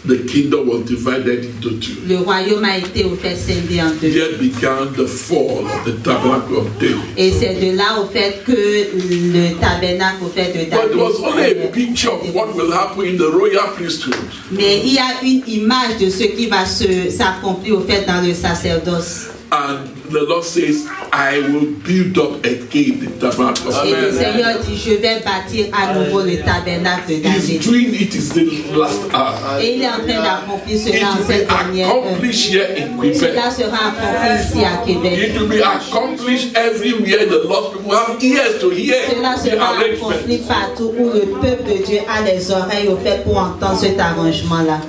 the kingdom was divided into 2. le royaume a été au fait scindé en 2. There began the fall of the tabernacle of David. Et c'est de là au fait que le tabernacle au fait de But David. it was only a picture of what will happen in the royal priesthood. Mais il y a une image de ce qui va s'accomplir au fait dans le sacerdoce. And the Lord says, I will build up again the tabernacle of Et le David. Seigneur dit, je vais bâtir à nouveau le tabernacle de He's David. doing it is the last hour. Et il est en train d'accomplir It cela en will be cette dernière heure. accomplished here in Quebec. Cela sera accompli ici à Québec. It will be accomplished everywhere the Lord people have ears to hear Cela the sera accompli arrangement. partout où le peuple de Dieu a les oreilles au fait pour entendre cet arrangement-là.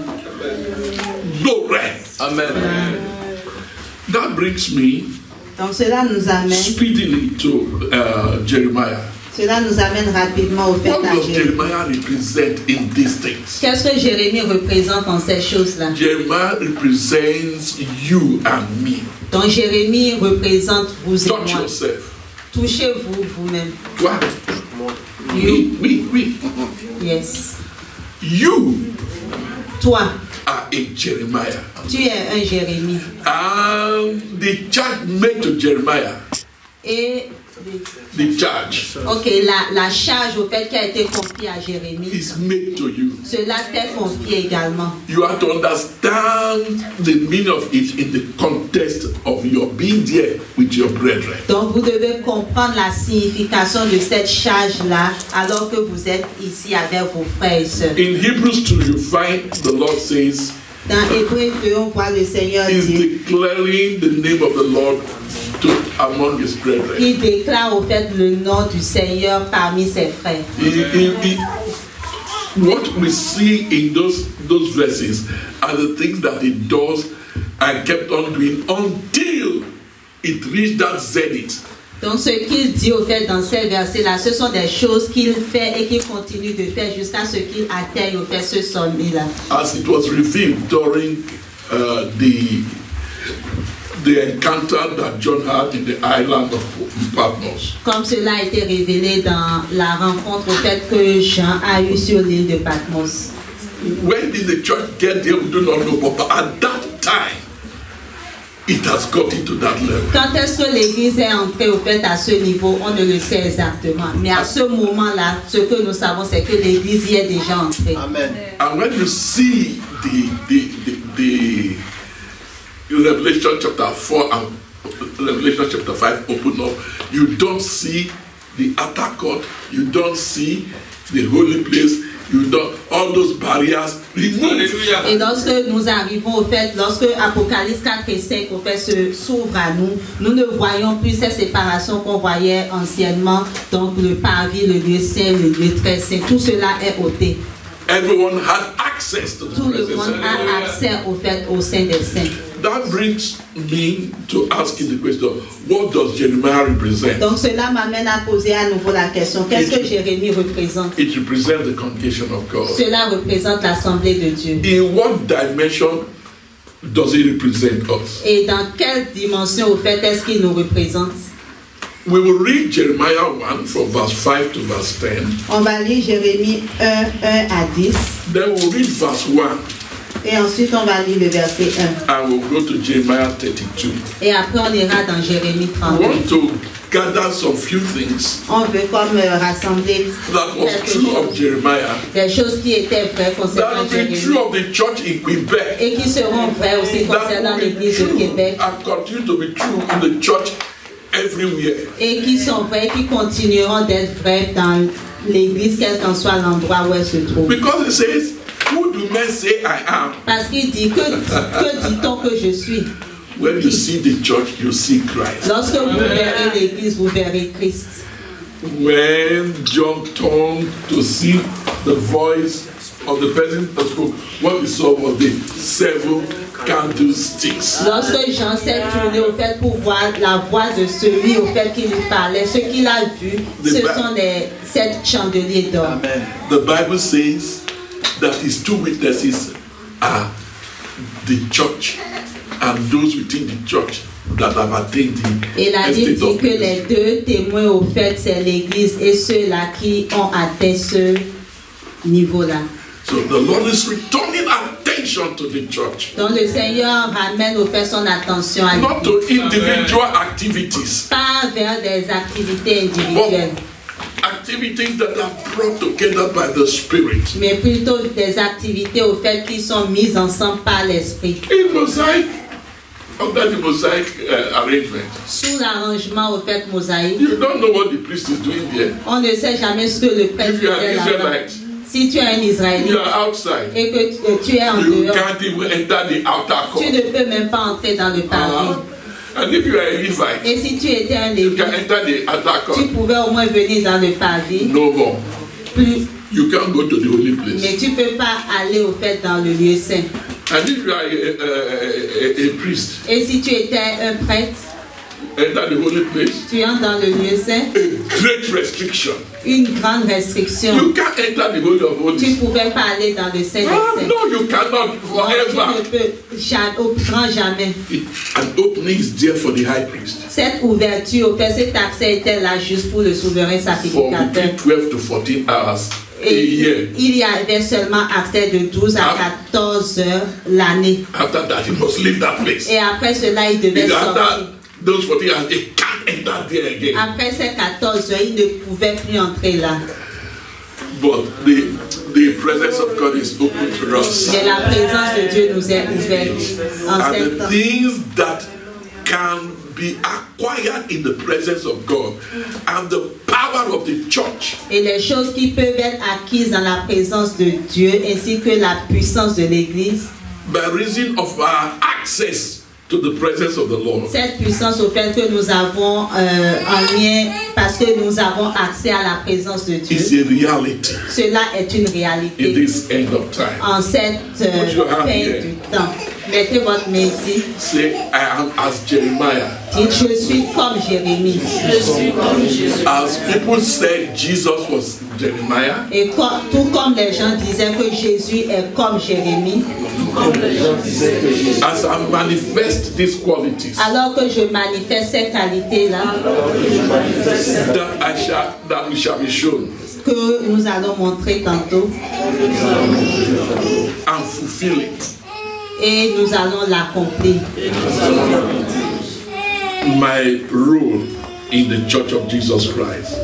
Glory. Amen. That brings me Donc cela nous amène, speedily to Jeremiah. cela nous amène rapidement au fait What à does Jérémie. Jeremiah represent in these things? Qu'est-ce que Jérémie représente en ces choses-là? Jeremiah represents you and me. Donc Jérémie représente vous et Touch moi. yourself. Touchez-vous vous-même. Toi. You. We. Yes. You Toi, are a Jeremiah. tu es un Jérémie. And the charge made to Jeremiah Et the charge Ok, la charge au fait qui a été confiée à Jérémie, is made to you. cela t'est confié également. You have to understand the meaning of it in the context of your being there with your brethren. Donc vous devez comprendre la signification de cette charge-là alors que vous êtes ici avec vos frères et sœurs. In Hebrews 2, you find the Lord says, Dans Hébreux 2, on voit le Seigneur He's dire, declaring the name of the Lord among his brethren. il déclare au fait le nom du Seigneur parmi ses frères. What we see in those verses are the things that he does and kept on doing until it reached that zenith. Donc ce qu'il dit au fait dans ces versets-là, ce sont des choses qu'il fait et qu'il continue de faire jusqu'à ce qu'il atteigne au fait ce sommet-là. As it was revealed during the encounter that John had in the island of Patmos. Comme cela a été révélé dans la rencontre au fait que Jean a eu sur l'île de Patmos. When did the church get there? We do not know, but at that time, it has got into that level. Quand est-ce que l'Église est entrée au fait à ce niveau, on ne le sait exactement. Mais à ce moment-là, ce que nous savons, c'est que l'Église y est déjà entrée. Amen. And when you see the Revelation chapter 4 and Revelation chapter 5 open up, you don't see the outer court, you don't see the holy place, you don't, all those barriers removed. Et lorsque nous arrivons au fait, lorsque Apocalypse 4 et 5 au fait s'ouvre à nous, nous ne voyons plus ces séparations qu'on voyait anciennement, donc le parvis, le lieu saint, le lieu très saint, tout cela est ôté. Everyone had access to the Tout le presence. monde a accès au fait au sein des saints. That brings me to asking the question, what does Jeremiah represent? Donc cela m'amène à poser à nouveau la question, qu'est-ce que Jérémie représente? It represents the congregation of God. Cela représente l'Assemblée de Dieu. In what dimension does it represent us? Et dans quelle dimension au fait est-ce qu'il nous représente? We will read Jeremiah 1 from verse 5 to verse 10. On va lire Jérémie 1, 1 à 10. Then we'll read verse 1 Et ensuite on va lire le verset 1. and we'll go to Jeremiah 32. Et après on ira dans Jérémie We 32. want to gather some few things On veut comme rassembler that was quelque true of chose, Jeremiah, des choses qui étaient vraies concernant that will be true Jérémie of the church in Quebec, et qui seront vraies aussi concernant that will be l'église de true Québec and continue to be true in the church everywhere. et qui sont vraies, qui continueront d'être vraies dans l'église, quel qu'en soit l'endroit où elle se trouve. Because it says, who do men say I am? Parce qu'il dit, que dit-on que je suis? When you see the church, you see Christ. Lorsque vous verrez l'église, vous verrez Christ. When John turned to see the voice of the person that spoke, what he saw was the 7 candlesticks. Lorsque Jean s'est tourné au fait pour voir la voix de celui au fait qui lui parlait, ce qu'il a vu, ce sont les 7 chandeliers d'or. Amen. The Bible says that his 2 witnesses are the church and those within the church that have attained Et la the Bible estate dit of que les grace. 2 témoins au fait, c'est l'église et ceux-là qui ont atteint ce niveau-là. So the Lord is returning attention to the church, Donc le Seigneur ramène au fait son attention à not to l'église, individual activities, pas vers des activités individuelles, activities that are brought together by the Spirit. mais plutôt des activités au fait qui sont mises ensemble par l'Esprit. In Mosaic, under the Mosaic arrangement, Sous l'arrangement au fait mosaïque, you don't know what the priest is doing there. on ne sait jamais ce que le prêtre If you are faisait an là-bas. Israelite, Si tu es un Israélite you are outside. et que tu es en You dehors, can't even enter the outer tu court. ne peux même pas entrer dans le parvis. And if you are a Levite, Et si tu étais un you Lévite, can enter the outer tu court. pouvais au moins venir dans le parvis. No more. Plus, You can't go to the holy mais place. tu ne peux pas aller au fait dans le lieu saint. And if you are a priest, Et si tu étais un prêtre, enter the holy place. tu entres dans le lieu saint, A great restriction. une grande restriction. You can't enter the holy of Tu holies. ne pouvais pas aller dans le saint des Ah, saints. no, you cannot Tu forever. ne peux jamais, au grand jamais. An opening is there for the high priest Cette ouverture, au fait, cet accès était là juste pour le souverain for sacrificateur. between 12 to 14 hours a Et year. il y avait seulement accès de 12 à 14 heures l'année. After that, he must leave that place. Et après cela, il devait Because sortir. after those 14 hours, it can't enter there again. Après ces 14 heures, il ne pouvait plus entrer là. But the presence of God is open to us. Mais la présence de Dieu nous est ouverte en And cette the things that can be acquired in the presence of God and the power of the church. Et les choses qui peuvent être acquises dans la présence de Dieu ainsi que la puissance de l'Église. By reason of our access to the presence of the Lord. Cette puissance au fait que nous avons en lien parce que nous avons accès à la présence de Dieu. It's a reality. Cela est une In réalité this end of time. en cette fin du temps. Mettez votre main ici. Say, I am as Jeremiah. Dites, je suis comme Jérémie. As people said Jesus was Jeremiah, Et tout comme les gens disaient que Jésus est comme Jérémie, as I manifest these qualities, alors que je manifeste ces qualités-là, that we shall be shown que nous allons montrer tantôt, and fulfill it. et nous allons l'accomplir. My role in the Church of Jesus Christ,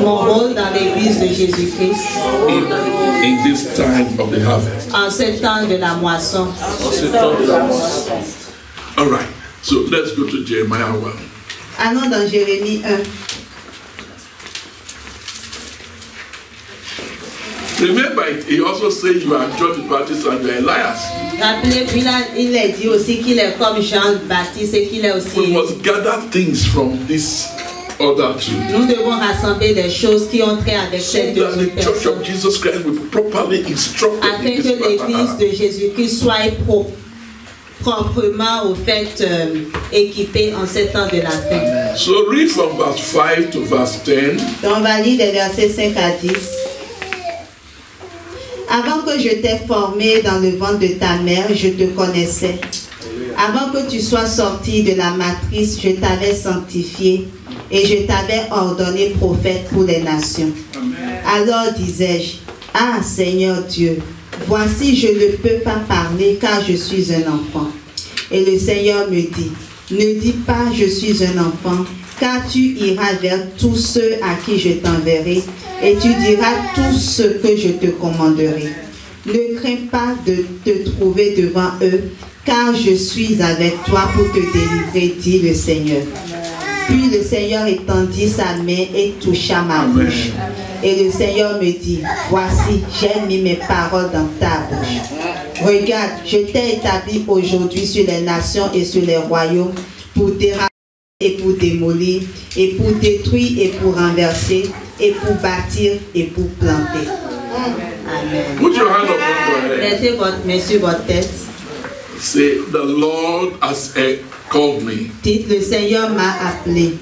Mon rôle dans l'église de Jésus-Christ, in this time of the harvest. en ce temps de la moisson. All right, so let's go to Jeremiah 1. Allons dans Jérémie 1. Remember, he also said you are John the Baptist and you are Elias. Rappelez-vous, il a dit aussi qu'il est comme Jean le Baptiste et qu'il est aussi... We must gather things from this other two. Nous devons rassembler des choses qui ont trait avec So ces deux that the Church personnes, of Jesus Christ will be properly instructed afin in que this l'église matter. de Jésus-Christ soit proprement au fait équipée en ces temps de la fin. So read from verse 5 to verse 10. Donc on va lire des versets 5 à 10. Avant que je t'ai formé dans le ventre de ta mère, je te connaissais. Avant que tu sois sorti de la matrice, je t'avais sanctifié et je t'avais ordonné prophète pour les nations. Alors disais-je, ah Seigneur Dieu, voici je ne peux pas parler car je suis un enfant. Et le Seigneur me dit, ne dis pas je suis un enfant, car tu iras vers tous ceux à qui je t'enverrai et tu diras tout ce que je te commanderai. Ne crains pas de te trouver devant eux, car je suis avec toi pour te délivrer, dit le Seigneur. Puis le Seigneur étendit sa main et toucha ma bouche. Et le Seigneur me dit, voici, j'ai mis mes paroles dans ta bouche. Regarde, je t'ai établi aujourd'hui sur les nations et sur les royaumes pour déraper et pour démolir, et pour détruire et pour renverser, et pour bâtir et pour planter. Amen. Put your hand upon your head. Mettez votre main sur votre tête. Say, the Lord has called me Dites, le Seigneur m'a appelé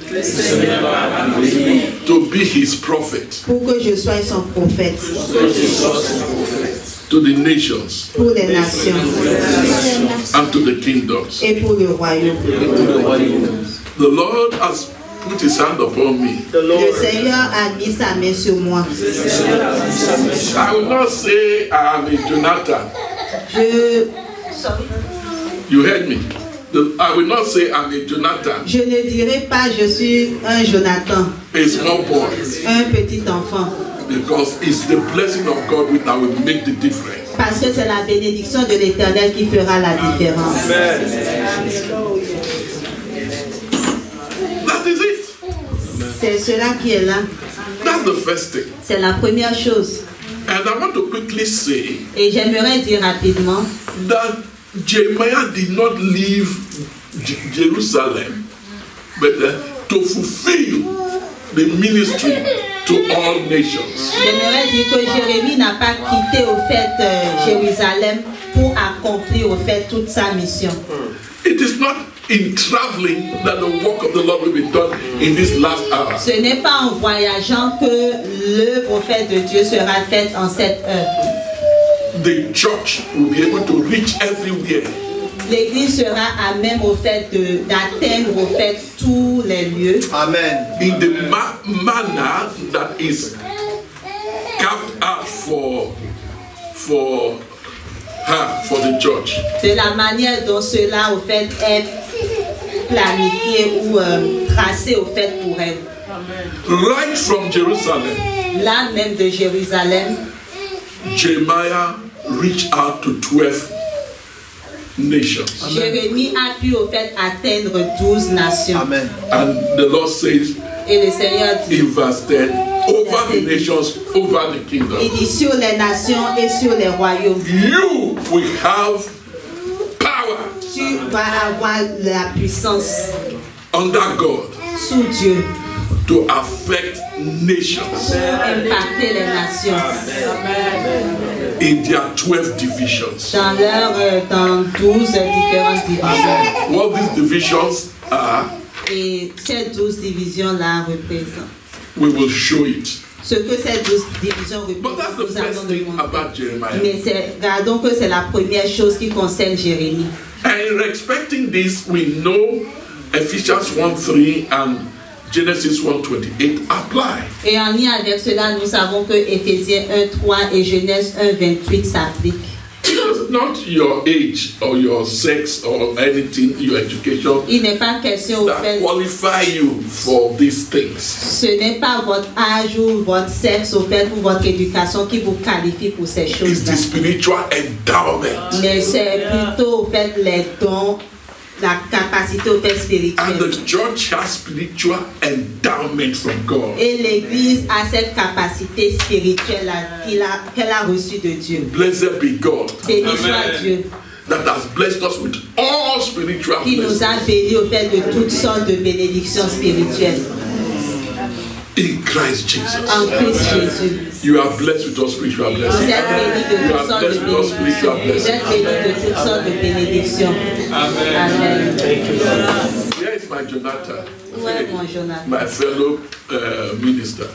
to be his prophet pour que je sois son prophète to the nations pour les nations and to the kingdoms. et pour le royaume. The Lord has put his hand upon me. Le Seigneur a mis sa main sur moi. I will not say I am a Jonathan. You heard me. I will not say I'm a Jonathan, Je ne dirai pas je suis un Jonathan, a small boy, un petit enfant, because it's the blessing of God that will make the difference. parce que c'est la bénédiction de l'Éternel qui fera la différence. That is it. C'est cela qui est là. That's the first thing. C'est la première chose. And I want to quickly say Et j'aimerais dire rapidement that Jeremiah did not leave Jerusalem, but to fulfill the ministry to all nations. J'aimerais dire que Jérémie n'a pas quitté au fait Jérusalem pour accomplir au fait toute sa mission. It is not in traveling that the work of the Lord will be done in this last hour. Ce n'est pas en voyageant que l'œuvre au fait de Dieu sera faite en cette heure. The church will be able to reach everywhere. L'église sera à même au fait d'atteindre au fait tous les lieux. Amen. In the manner that is carved out for the church. De la manière dont cela au fait est planifié ou tracé au fait pour elle. Right from Jerusalem, Là même de Jérusalem, Jeremiah reached out to 12 nations. Jérémie a pu au fait atteindre 12 nations. Amen. And the Lord says Et le Seigneur dit, in verse 10, over the nations, over the kingdom, il dit sur les nations et sur les royaumes, you will have power tu vas avoir la puissance under God sous Dieu to affect nations pour impacter les nations in their 12 divisions. dans 12 différentes divisions. What these divisions are, Et ces 12 divisions-là représentent. we will show it. Ce que ces 12 divisions But that's représentent, the nous allons first le thing montrer. about Jeremiah. Mais regardons que c'est la première chose qui concerne Jérémie. And in respecting this, we know Ephesians 1:3 and Genesis 1:28 apply. Et en lien avec cela, nous savons que Éphésiens 1:3 et Genèse 1:28 s'appliquent. Because not your age or your sex or anything, your education, Il n'est pas question au that fait, qualify you for these things. ce n'est pas votre âge ou votre sexe au fait ou votre éducation qui vous qualifie pour ces It's choses-là. the spiritual endowment. Mais c'est plutôt au fait les dons, la capacité au fait And spirituelle. the church has spiritual endowment from God. Et l'Église a cette capacité spirituelle qu'elle a reçue de Dieu. Blessed be God Béni soit Dieu that has blessed us with all spiritual qui nous a blessings bénis au fait de toutes sortes de bénédictions spirituelles in Christ Jesus. en Christ Jésus. You are blessed with all spiritual Vous blessings. êtes bénis de You toutes are sortes de blessed with all spiritual bénédictions. Vous êtes blessings. bénis de toutes sortes de bénédictions. Amen. Here is my Jonathan, Où est mon Jonathan? my fellow minister.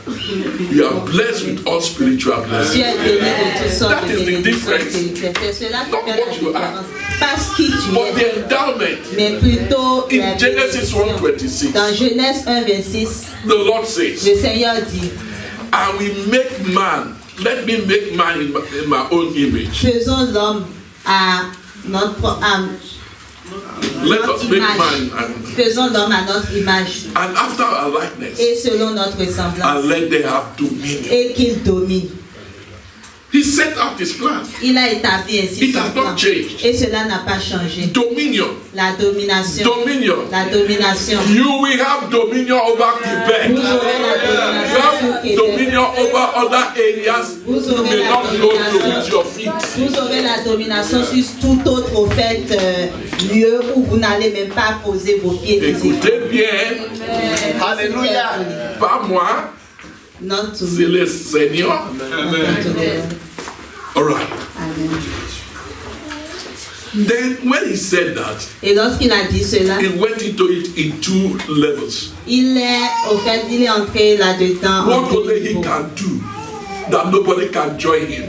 You are blessed with all spiritual Tu blessings. es béni de toutes sortes That de is the bénédictions difference. spirituelles. C'est cela qui Not fait la what you are. différence. Pas qui tu But es, the endowment, mais plutôt in la Genesis bénédiction. 1:26, Dans Genèse 1:26, the Lord says, le Seigneur dit, I will make man, let me make man in my own image. faisons l'homme à notre âme. Let us make man Faisons l'homme à notre image and after our likeness, et selon notre ressemblance, and let them have dominion. et qu'il domine. He set out his plan. Il a établi ainsi It son has plan. not changed. Et cela n'a pas changé. Dominion. La domination. Dominion. La domination. You will have dominion over Quebec. Vous aurez la You domination sur have Québec. dominion over other areas Vous you aurez may la not go to with domination. your feet. Vous aurez la domination sur tout autre au fait, lieu où vous n'allez même pas poser vos pieds physiquement. Écoutez bien, Alléluia. pas moi, Not to c'est le Seigneur. not to them. All right. Amen. Then when he said that, Et lorsqu'il a dit cela, he went into it in two levels. il est entré là-dedans en What deux only he niveaux. can do that nobody can join him.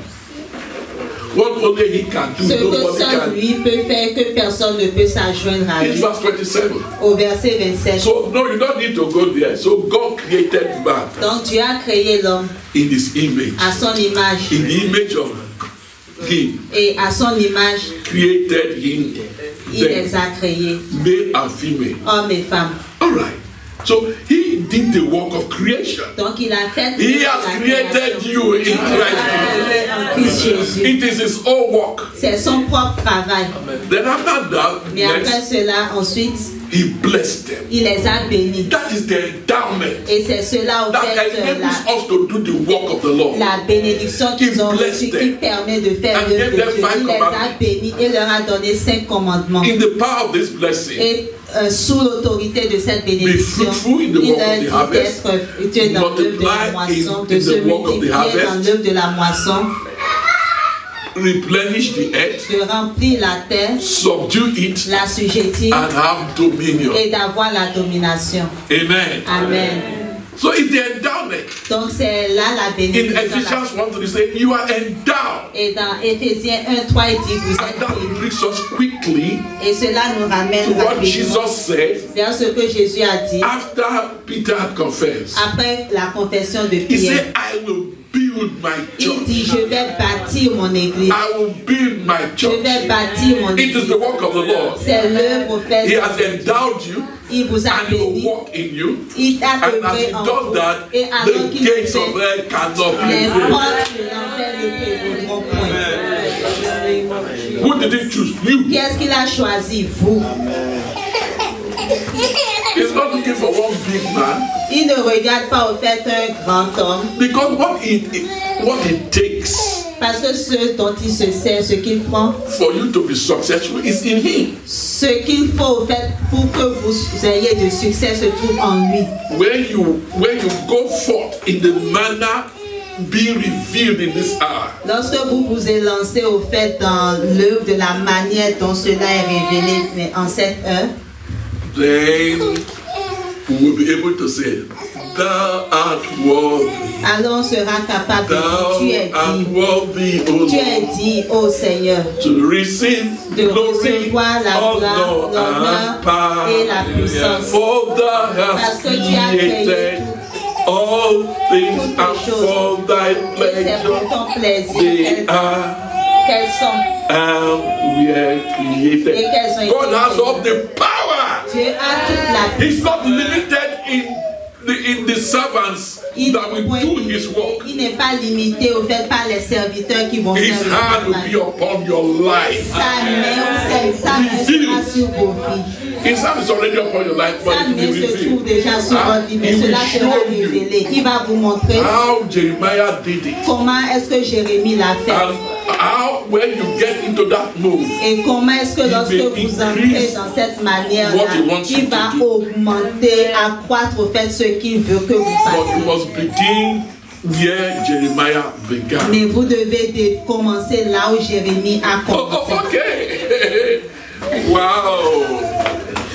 What only he can do, Ce que nobody seul can. lui peut faire, que personne ne peut s'adjoindre à In lui. verse 27. Au verset 27. So no, you don't need to go there. So God created man Donc Dieu a créé l'homme in his image. à son image. In the image of him, Et à son image, created him. il Then, les a créés, male and female. hommes et femmes. All right. So he did the work of creation. Donc il a fait He la has created création. you in Il a Christ. créé en Christ Jésus. It is his own work. C'est son propre travail. Then after that, Mais après next, cela, ensuite, he blessed them. il les a bénis. That is the endowment Et c'est cela au that fait enables us to do the work of the Lord. la bénédiction qu'ils ont reçue qui permet de faire And l'œuvre de gave them Dieu. 5 Il les a commandments. bénis et leur a donné 5 commandements. In the power of this blessing, Et sous l'autorité de cette bénédiction, fruitful in the il work of leur the dit harvest, d'être tu es dans l'œuvre de la multiply moisson, in de se the work of the multiplier harvest, dans l'œuvre de la moisson, replenish the earth, de remplir la terre, subdue it, la sujettir and have dominion. et d'avoir la domination. Amen. Amen. So it's the endowment. Donc c'est là la In bénédiction. Ephesians 1:3 say you are endowed. Et dans Éphésiens 1:3, il dit vous And êtes that bénis. brings us quickly Et cela nous ramène to what rapidement Jesus said vers ce que Jésus a dit after Peter had confessed. après la confession de He Pierre. said, I will build build my Il dit, church. je vais bâtir mon église. I will build my Je church. vais bâtir mon It is église. the work of the Lord. C'est l'œuvre faite. He has endowed you Il vous a and he will béni. walk in you. Il a And as œuvré he en does vous. that, Et alors the qu'il le gates of fait, hell cannot les prevail. portes de l'enfer ne prévaudront point. Who did he choose? You. Qui est-ce qu'il a choisi? Vous. He's not looking for one big man. Il ne regarde pas au fait un grand homme. Because what it takes Parce que ce dont il se sert, ce qu'il prend, for you to be successful is in him. ce qu'il faut au fait pour que vous ayez de succès se trouve en lui. When you go forth in the manner being revealed in this hour, Lorsque vous vous élancez au fait dans l'œuvre de la manière dont cela est révélé mais en cette heure, then we will be able to say, Thou art worthy. alors on sera capable de dire, Thou tu es art dit, worthy, O tu es Lord, dit, ô Seigneur, to receive de glory, recevoir la honor, gloire, l'honneur and power. et la puissance. For thou Parce hast que tu as créé created all things, toutes and les choses. for thy Et c'est pour pleasure ton plaisir they are qu'elles sont. and were created. Et qu'elles ont été God has créées. all the power. Dieu a toute la He's not limited in the servants Il that will do his work. n'est pas limité au fait par les serviteurs qui vont His faire hand le will be travail. upon your life. Sa main sera sur vos vies. His hand is already upon your life, but Sa it will main be se trouve revealed. déjà sur votre vie, mais He will cela sera show you révélé. Il va vous montrer how Jeremiah did it. comment est-ce que Jérémie l'a fait. And how, when you get into that mode, Et comment est-ce que lorsque vous entrez dans cette manière-là, il va augmenter, accroître au fait ce qu'il veut que vous but you fassiez. must begin where Jeremiah began. Mais vous devez commencer là où Jérémie a commencé. Okay. Wow.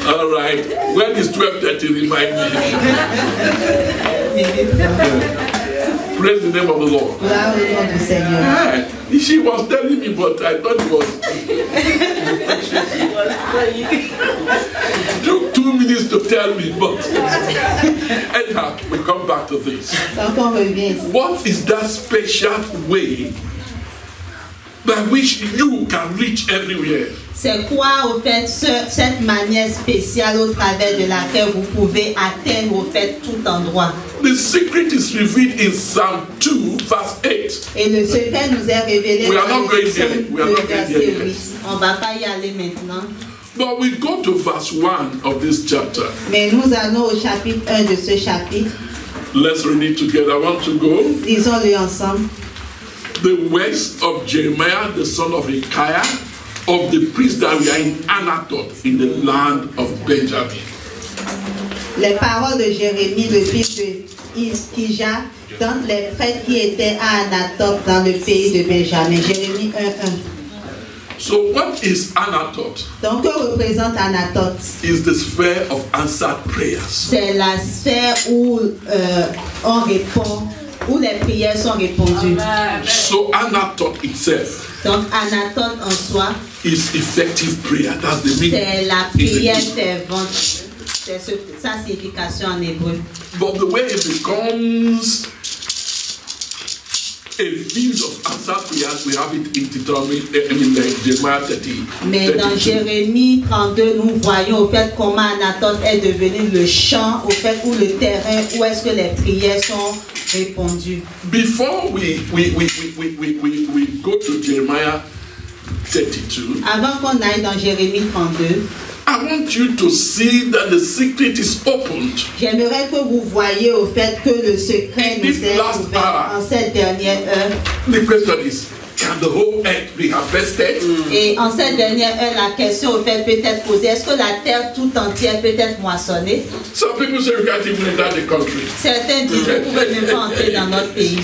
All right. When is 12:30? Remind me. Praise the name of the Lord. Gloire au nom du Seigneur. Ah, she was telling me, but I thought it was. It took 2 minutes to tell me, but anyhow, we come back to this. Donc on revient ici. What is that special way by which you can reach everywhere? C'est quoi au fait cette manière spéciale au travers de laquelle vous pouvez atteindre au fait tout endroit? The secret is revealed in Psalm 2, verse 8. Et le secret nous est révélé We are dans not going le there. psaume We are 2, not going verset there 8. yet. On ne va pas y aller maintenant. But we go to verse 1 of this chapter. Mais nous allons au chapitre 1 de ce chapitre. Let's read it together. I want to go. Lisons-le ensemble. The words of Jeremiah, the son of Hilkiah, of the priest that were in Anatoth, in the land of Benjamin. Les paroles de Jérémie, le fils de Hilkija, dans les prêtres qui étaient à Anathoth dans le pays de Benjamin. Jérémie 1:1. So what is Anatoth? Donc, que représente Anathoth? Is the sphere of answered prayers. C'est la sphère où on répond, où les prières sont répondues. So Anatoth itself Donc, Anathoth en soi, is effective prayer. That's the meaning. c'est la in the prière Hebrew. fervente. C'est sa signification en hébreu. But the way it becomes a field of answered prayers, we have it in Deuteronomy, like Jeremiah 30. Mais dans 32. Jérémie 32, nous voyons au fait comment Anathoth est devenu le champ, au fait où le terrain, où est-ce que les prières sont répondues. Before we go to Jeremiah 32, Avant qu'on aille dans Jérémie 32, I want you to see that the secret is opened. j'aimerais que vous voyiez au fait que le secret nous est ouvert en cette dernière heure. The question is, can the whole earth be harvested? Et en cette dernière heure, la question au fait peut être posée, est-ce que la terre tout entière peut être moissonnée? Some people say we can't even enter the country. Certains disent que vous ne pouvez même pas entrer dans notre pays.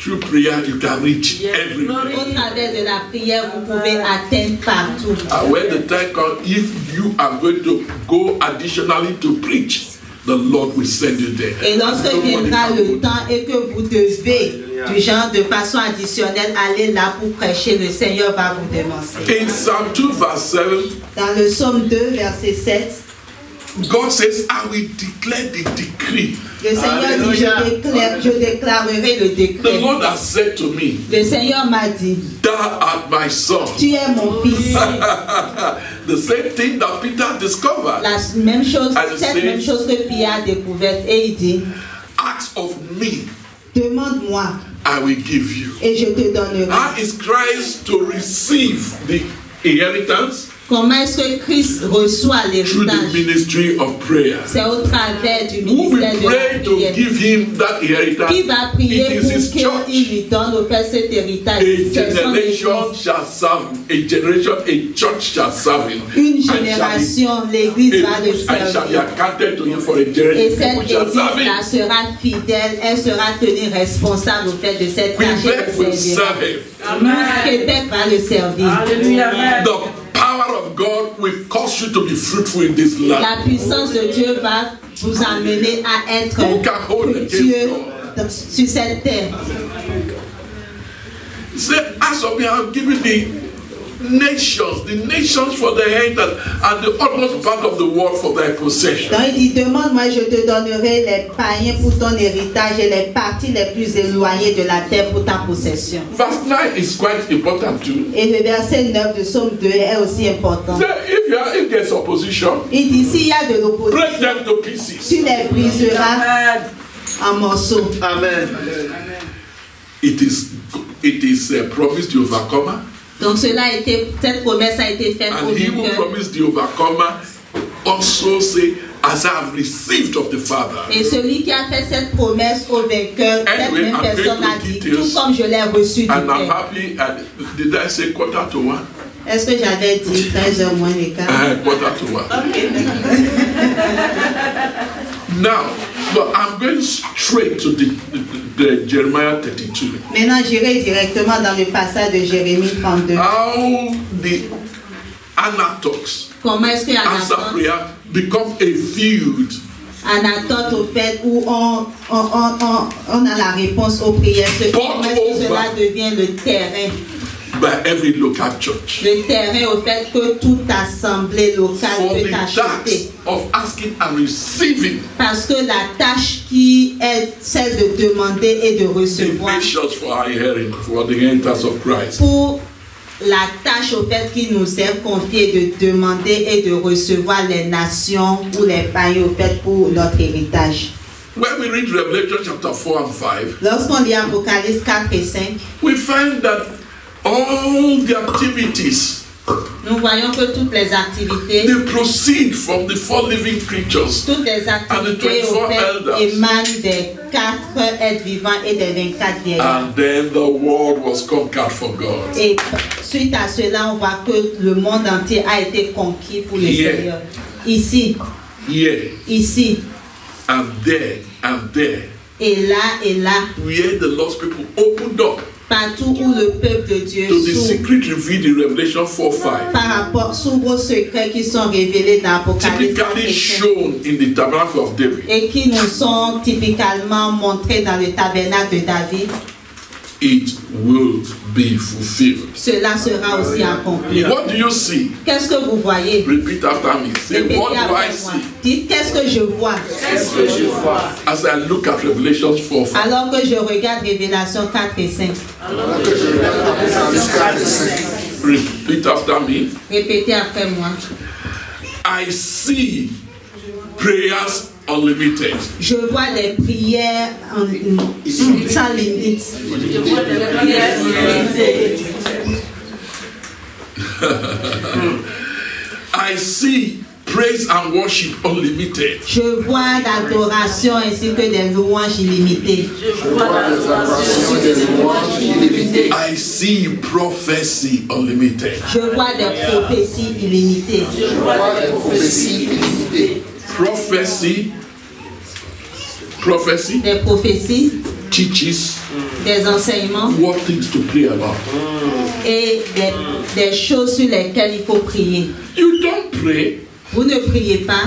Through prayer, you can reach everywhere. Au travers de la prière, vous pouvez atteindre partout. And when the time comes, if you are going to go additionally to preach, the Lord will send you there. Et lorsque viendra le temps et que vous devez, du genre de façon additionnelle, aller là pour prêcher, le Seigneur va vous devancer. In Psalm 2, verse 7, Dans le psaume 2, verset 7, God says, I will declare the decree. Le Seigneur dit, je déclarerai le The décret. Lord has said to me, Le Seigneur m'a dit, thou art my son. tu es mon fils. The same thing that Peter discovered. La même chose, And cette says, même chose que Pierre a découverte. Et il dit, Ask of me, demande-moi I will give you. et je te donnerai. How is Christ to receive the inheritance? Comment est-ce que Christ reçoit Through the l'héritage? ministry of prayer. C'est au travers du Who will ministère de pray la to prière. give him that inheritance? Qui va prier It is pour his qu'il church. lui donne au fait cet héritage? A C'est son generation église. shall serve him. A generation, a church shall serve him. Une And shall be- génération, l'église va le and shall be servir. accounted to him for a Et generation. cette People shall serve him. église-là sera fidèle, elle sera tenue responsable au fait de cette tâche Quebec et will de servir. serve him. Québec va le servir. Hallelujah. The power of God will cause you to be fruitful in this land. La puissance de Dieu va vous amener à être Who can hold against fructueux God? sur cette terre. He said, as of me, I have given the nations for their inheritance, and the utmost part of the world for their possession. Donc il dit, demande-moi, je te donnerai les païens pour ton héritage et les parties les plus éloignées de la terre pour ta possession. Verse 9 is quite important too. Et le verset 9 de Psaume 2 est aussi important. He said, if there's opposition, Il dit, s'il y a de break l'opposition, them to pieces. tu les briseras en morceaux. Amen. It is promised the overcomer, Donc cette promesse a été faite au and he who vainqueur. promised the overcomer also say, as I have received of the Father. Et celui qui a fait cette promesse au vainqueur, cette Anyway, même I'm personne going a to dit, details. tout comme je l'ai reçu du And I'm Père. happy. Did I say 1:45? Est-ce que j'avais dit 13h moins les quarts? 1:45. Now, but I'm going straight to the Jeremiah 32. Maintenant, j'irai directement dans le passage de Jérémie 32. How the Anatoks Comment est-ce que answer prayer become a field Anatote au fait où on a la réponse aux prières. Comment est-ce que cela devient le terrain? by every local church. Le terrain au fait que toute assemblée locale For peut the acheter. task of asking and receiving Parce que la tâche qui est celle de demander et de the recevoir, nations for our hearing, for the inheritance of Christ. pour la tâche au fait qui nous est confiée de demander et de recevoir les nations ou les païens au fait pour notre héritage. When we read Revelation chapter 4 and 5, Lorsqu'on lit Apocalypse 4 et 5, we find that all the activities, nous voyons que toutes les activités, they proceed from the four living creatures. toutes les activités au 24 fait elders. émanent des 4 êtres vivants et des 24 vieillards. And then the world was conquered for God. Et suite à cela, on voit que le monde entier a été conquis pour le Yeah. Seigneur. Ici, Here ici, and there and there, et là, where the lost people opened up partout où le peuple de Dieu to the s'ouvre secret revealed in Revelation 4:5, par rapport s'ouvre aux secrets qui sont révélés dans Apocalypse 4 typically et 5, shown in the tabernacle of David. et qui nous sont typiquement montrés dans le tabernacle de David, It will be fulfilled. cela sera aussi accompli. What do you see? Qu'est-ce que vous voyez? Repeat after me. Say, Répétez what do I après moi. see Dites, qu'est-ce que je vois? as I look at Revelation 4:5? Alors que je regarde Révélation 4 et 5. Repeat after me. Répétez après moi. I see prayers unlimited. Je vois des prières sans limite. I see praise and worship unlimited. Je vois l'adoration ainsi que des louanges illimitées. I see prophecy unlimited. Je vois des prophéties illimitées. Prophecy Des prophéties, teaches des enseignements what things to pray about. et des choses sur lesquelles il faut prier. You don't pray Vous ne priez pas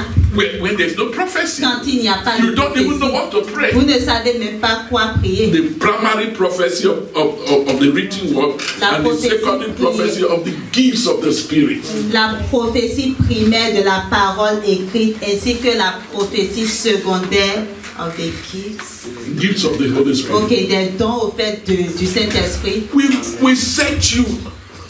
when there's no prophecy. quand il n'y a pas You de don't even know what to prophétie. pray. Vous ne savez même pas quoi prier. The primary prophecy of the written word La and the prophétie secondary prophecy of the gifts of the Spirit. La prophétie primaire de la parole écrite ainsi que la prophétie secondaire of the gifts. Gifts of the Holy Spirit. Ok, des dons au fait du Saint-Esprit. We set you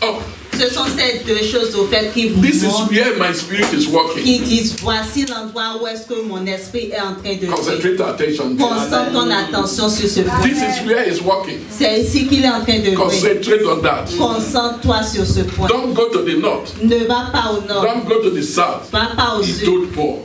up. Ce sont ces deux choses au fait qui vous This is montrent, where my spirit is working. qui disent voici l'endroit où est-ce que mon esprit est en train de Concentrate vivre. attention. Concentre ton attention sur ce point. This is where it's working. C'est ici qu'il est en train de vivre. Concentrate on that. Concentre-toi sur ce point. Don't go to the north. Ne va pas au nord. Don't go to the south. Va pas au He sud. told Paul,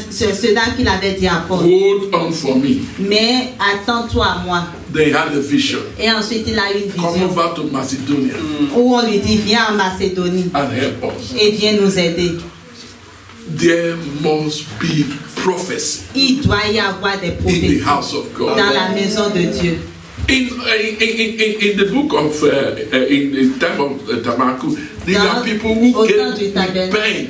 C'est cela qu'il avait dit à Paul. hold on for me. Mais attends-toi à moi. They had a vision. Et ensuite il a eu une Come vision over to Macedonia où on lui dit viens en Macédonie and help us. et viens nous aider. There must be prophecy Il doit y avoir des in the prophéties house of God. dans la maison de Dieu. In the book of in the time of Tabernacle, there are people who Au came temps du with tabernacle. pen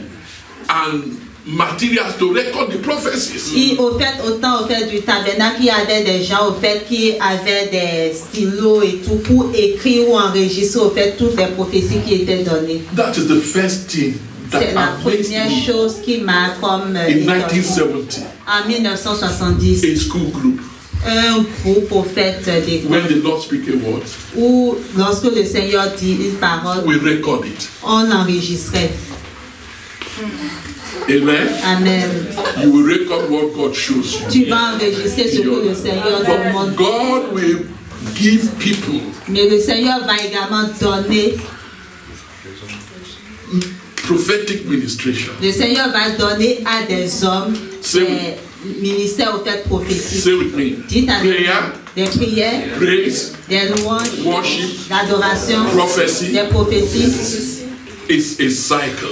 and materials to record the prophecies. Au fait du tabernacle, il y avait des gens au fait qui avaient des stylos et tout pour écrire ou enregistrer au fait toutes les prophéties qui étaient données. That is the first thing that C'est la amazed première me chose qui m'a comme in étonné. 1970. En 1970, A school group un groupe au fait des when the Lord speak a word, où lorsque le Seigneur dit une parole, we record it. on enregistrait. Amen. Amen. You will record what God shows you. Tu vas enregistrer ce que le Seigneur te But montre. God will give people Mais le Seigneur va également donner, prophetic ministration. le Seigneur va donner à des hommes C'est- des ministères au fait prophétique. Say with me. Dites avec Prayer, des prières, praise, des louanges, worship, l'adoration, prophecy des prophéties. is a cycle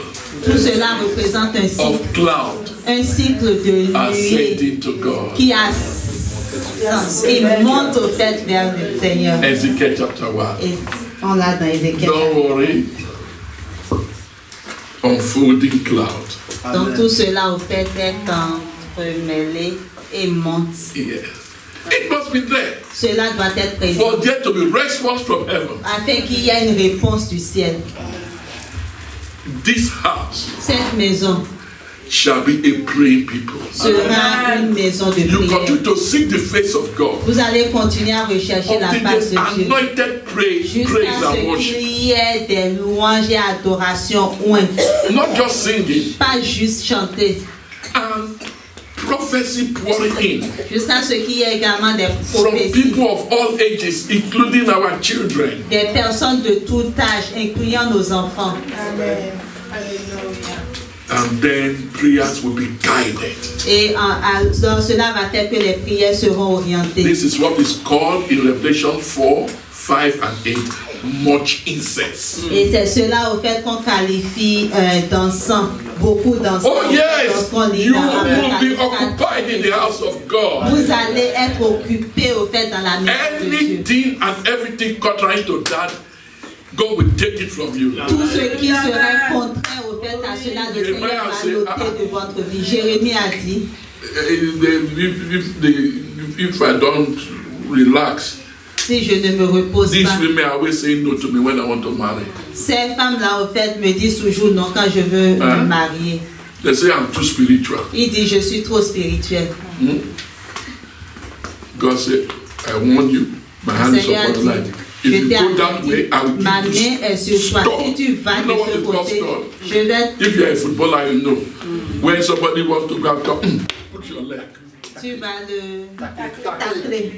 Tout cela représente of cloud un cycle de nuée ascending to God. qui monte au fait vers le Seigneur. Ezekiel chapter 1. Et on l'a dans Ézéchiel. Don't worry. Unfolding cloud. Donc tout cela au fait est entremêlé et monte. Yes. It must be there Cela doit être présent for there to be response from heaven. afin qu'il y ait une réponse du ciel. This house Cette maison shall be a praying people. sera une maison de You prière. continue to seek the face of God. Vous allez continuer à rechercher la Until face there's de Dieu anointed praise jusqu'à and ce worship. qu'il y ait des louanges et adorations ointes. Not just singing Pas juste chanter. and prophecy pouring in Jusqu'à ce qu'il y ait également des from prophéties. people of all ages, including our children. Des personnes de tout âge, incluant nos enfants. And then prayers will be guided. Et donc, cela va faire que les prières seront orientées. This is what is called in Revelation 4, 5, and 8 much incense. Et c'est cela au fait qu'on qualifie d'encens, beaucoup d'encens. Oh yes, Lorsqu'on lit you dans will be Apocalypse occupied in the house of God. vous allez être occupé au fait dans la maison de Dieu. Anything and everything contrary to that, God will take it from you. Tout ce qui serait contraire au fait à cela, le Seigneur va l'ôter de votre vie. Jérémie a dit, If I don't relax, si je ne me repose these pas, women are always saying no to me when I want to marry. ces femmes-là au fait me disent toujours non quand je veux me marier. They say I'm too spiritual. Il dit je suis trop spirituel. God said, I warn you, my hand is Seigneur upon dit, light. je If you t'ai go that averti, way, I will ma give you main est sur toi. stop. Si tu vas You know what de ce is called côté, stop? je vais, If you're a footballer, you know. When somebody wants to go out, put your leg. tu vas le tacler.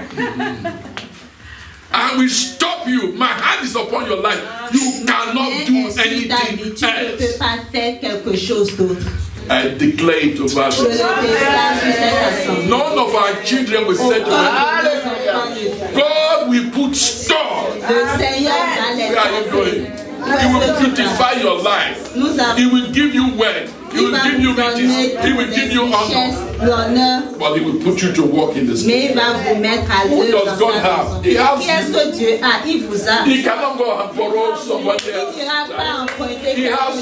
I will stop you. My hand is upon your life. You cannot do Mais si ta vie, anything tu ne peux else. pas faire quelque chose d'autre. I declare it over Je le us. déclare sur cette assemblée. None of our children will say to Aucun them, de nos enfants ne- God will put stop. Le Seigneur va les Where are you tacler. going? He will beautify your life. He will give you wealth. He will give you riches. He will give you honor. But he will put you to work in the spirit. Who does God have? He has you. He cannot go and borrow somebody else. He has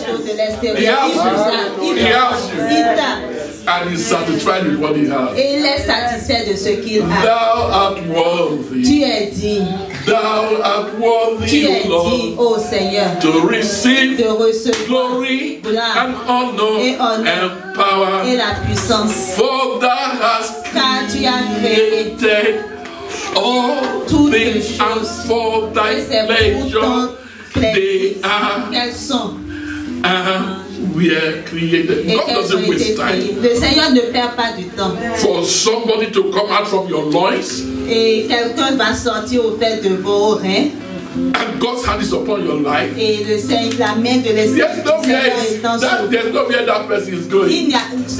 you. He has you. He has you. And he's satisfied with what he has. Thou art worthy. Thou art worthy, O Lord, to receive glory and honor and power. For thou hast created all things, and for thy pleasure they are. And we are created. God doesn't waste time. Le Seigneur ne perd pas du temps. For somebody to come out from your loins. Et quelqu'un va sortir au fait de vos reins. And God's hand is upon your life. Et le Seigneur, la main de l'Esprit. There's no where that person is going. He must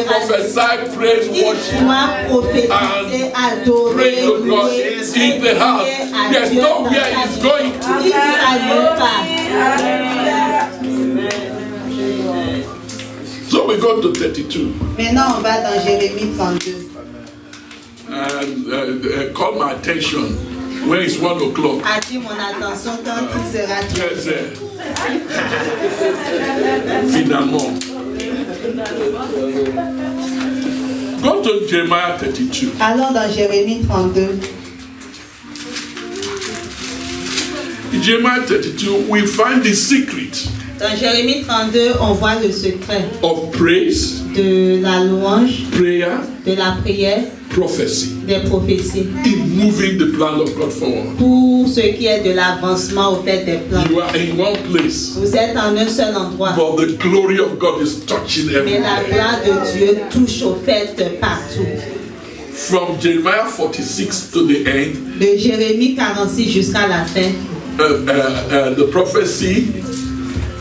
prophesy, praise, worship, and pray to God in the house. There's nowhere he's going. So we go to 32. Maintenant, on va dans Jérémie 32. And call my attention when it's 1 o'clock. Attire mon attention quand il sera dit. Finalement. Go to Jeremiah 32. Allons dans Jérémie 32. In Jeremiah 32, we find the secret. Dans Jérémie 32, on voit le secret of praise, de la louange, prayer, de la prière, prophecy, des prophéties, in moving the plan of God forward. Pour ce qui est de l'avancement au fait des plans. You are in one place. Vous êtes en un seul endroit. But the glory of God is touching everywhere. Mais la gloire de Dieu touche au fait partout. From Jeremiah 46 to the end. De Jérémie 46 jusqu'à la fin. The prophecy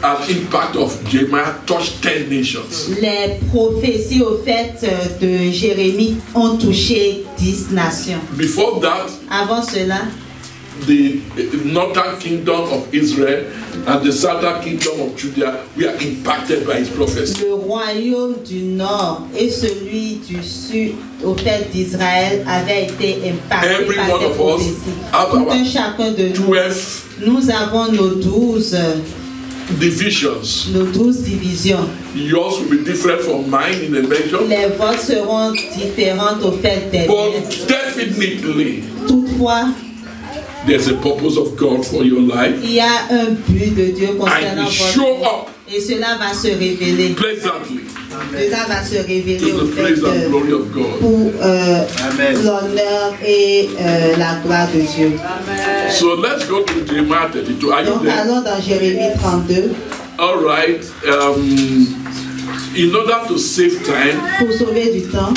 and impact of Jeremiah touched 10 nations. Les prophéties au fait de Jérémie ont touché 10 nations. Before that, avant cela, the northern kingdom of Israel and the southern kingdom of Judah were impacted by his prophecy. Le royaume du nord et celui du sud au fait d'Israël avaient été impactés par ces prophéties. Tout un chacun de nous avons nos 12 divisions. Nos 12 divisions. Yours will be different from mine in a measure. Les vôtres seront différentes au fait des But definitely, toutefois, there's a purpose of God for your life. Il y a un but de Dieu concernant votre show vie. Up et cela va se révéler. Pleasantly. Cela va se révéler au fait pour l'honneur et la gloire de Dieu. Amen. So let's go to Jeremiah 32. Are Donc you there? allons dans Jérémie 32. All right. In order to save time, pour sauver du temps,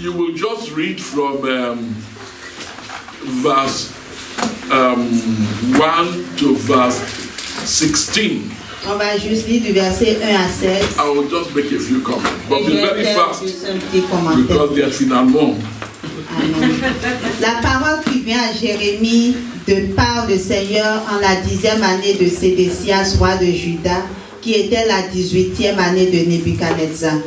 you will just read from verse 1 to verse 16. On va juste lire du verset 1 à 16. I will just make a few comments, but be very fast because they are finalement. La parole qui vient à Jérémie de par le Seigneur en la 10e année de Sédécias, roi de Juda, qui était la 18e année de Nebuchadnezzar.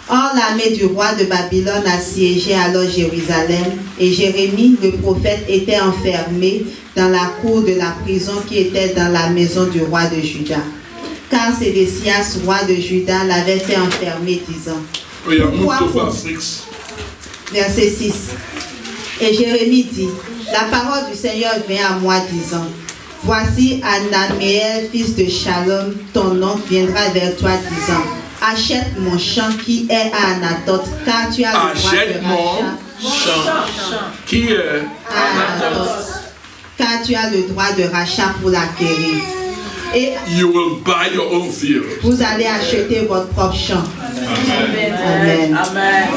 Or, l'armée du roi de Babylone assiégeait alors Jérusalem, et Jérémie, le prophète, était enfermé dans la cour de la prison qui était dans la maison du roi de Juda. Car Sédécias, roi de Juda, l'avait fait enfermer, disant. Verset 6. Et Jérémie dit, la parole du Seigneur vient à moi, disant, voici Anaméel, fils de Shalom, ton oncle viendra vers toi, disant, achète mon champ qui est à Anathoth, car tu as le droit de rachat. Qui est à Anathoth, car tu as le droit de rachat pour l'acquérir. Et you will buy your own field. Vous allez acheter votre propre champ. Amen. Amen. Amen.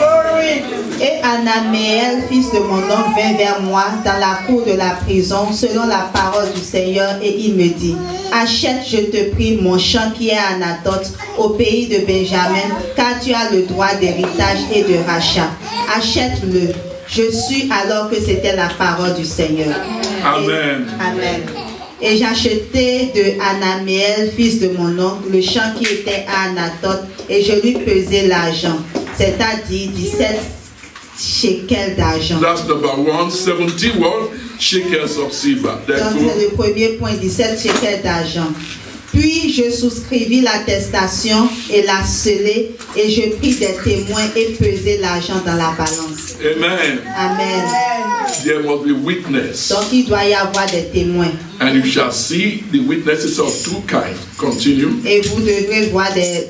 Et Anaméel, fils de mon oncle, vint vers moi dans la cour de la prison, selon la parole du Seigneur, et il me dit, achète, je te prie, mon champ qui est à Anathoth, au pays de Benjamin, car tu as le droit d'héritage et de rachat. Achète-le. Je sus alors que c'était la parole du Seigneur. Amen. Amen. Et j'achetai de Anaméel, fils de mon oncle, le champ qui était à Anathoth, et je lui pesai l'argent, c'est-à-dire 17 shekels d'argent. That's number 1, 71 shekels of silver. Donc c'est le premier point, 17 shekels d'argent. Puis je souscrivis l'attestation et la scellai, et je pris des témoins et pesai l'argent dans la balance. Amen. Amen. There must be witness. Donc il doit y avoir des témoins. And you shall see the witnesses of two kinds. Continue. Et vous devrez voir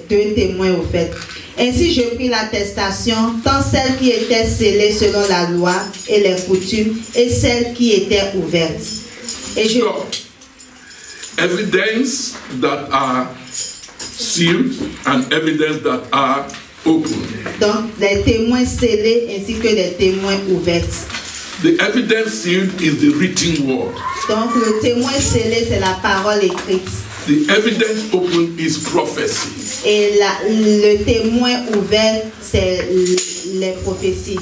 deux témoins au fait. Ainsi je pris l'attestation, tant celle qui était scellée selon la loi et les coutumes, et celle qui était ouverte. Et je... Evidence that are sealed and evidence that are open. Donc les témoins scellés ainsi que les témoins ouverts. The evidence sealed is the written word. Donc le témoin scellé c'est la parole écrite. The evidence open is prophecy. Et le témoin ouvert c'est les prophéties.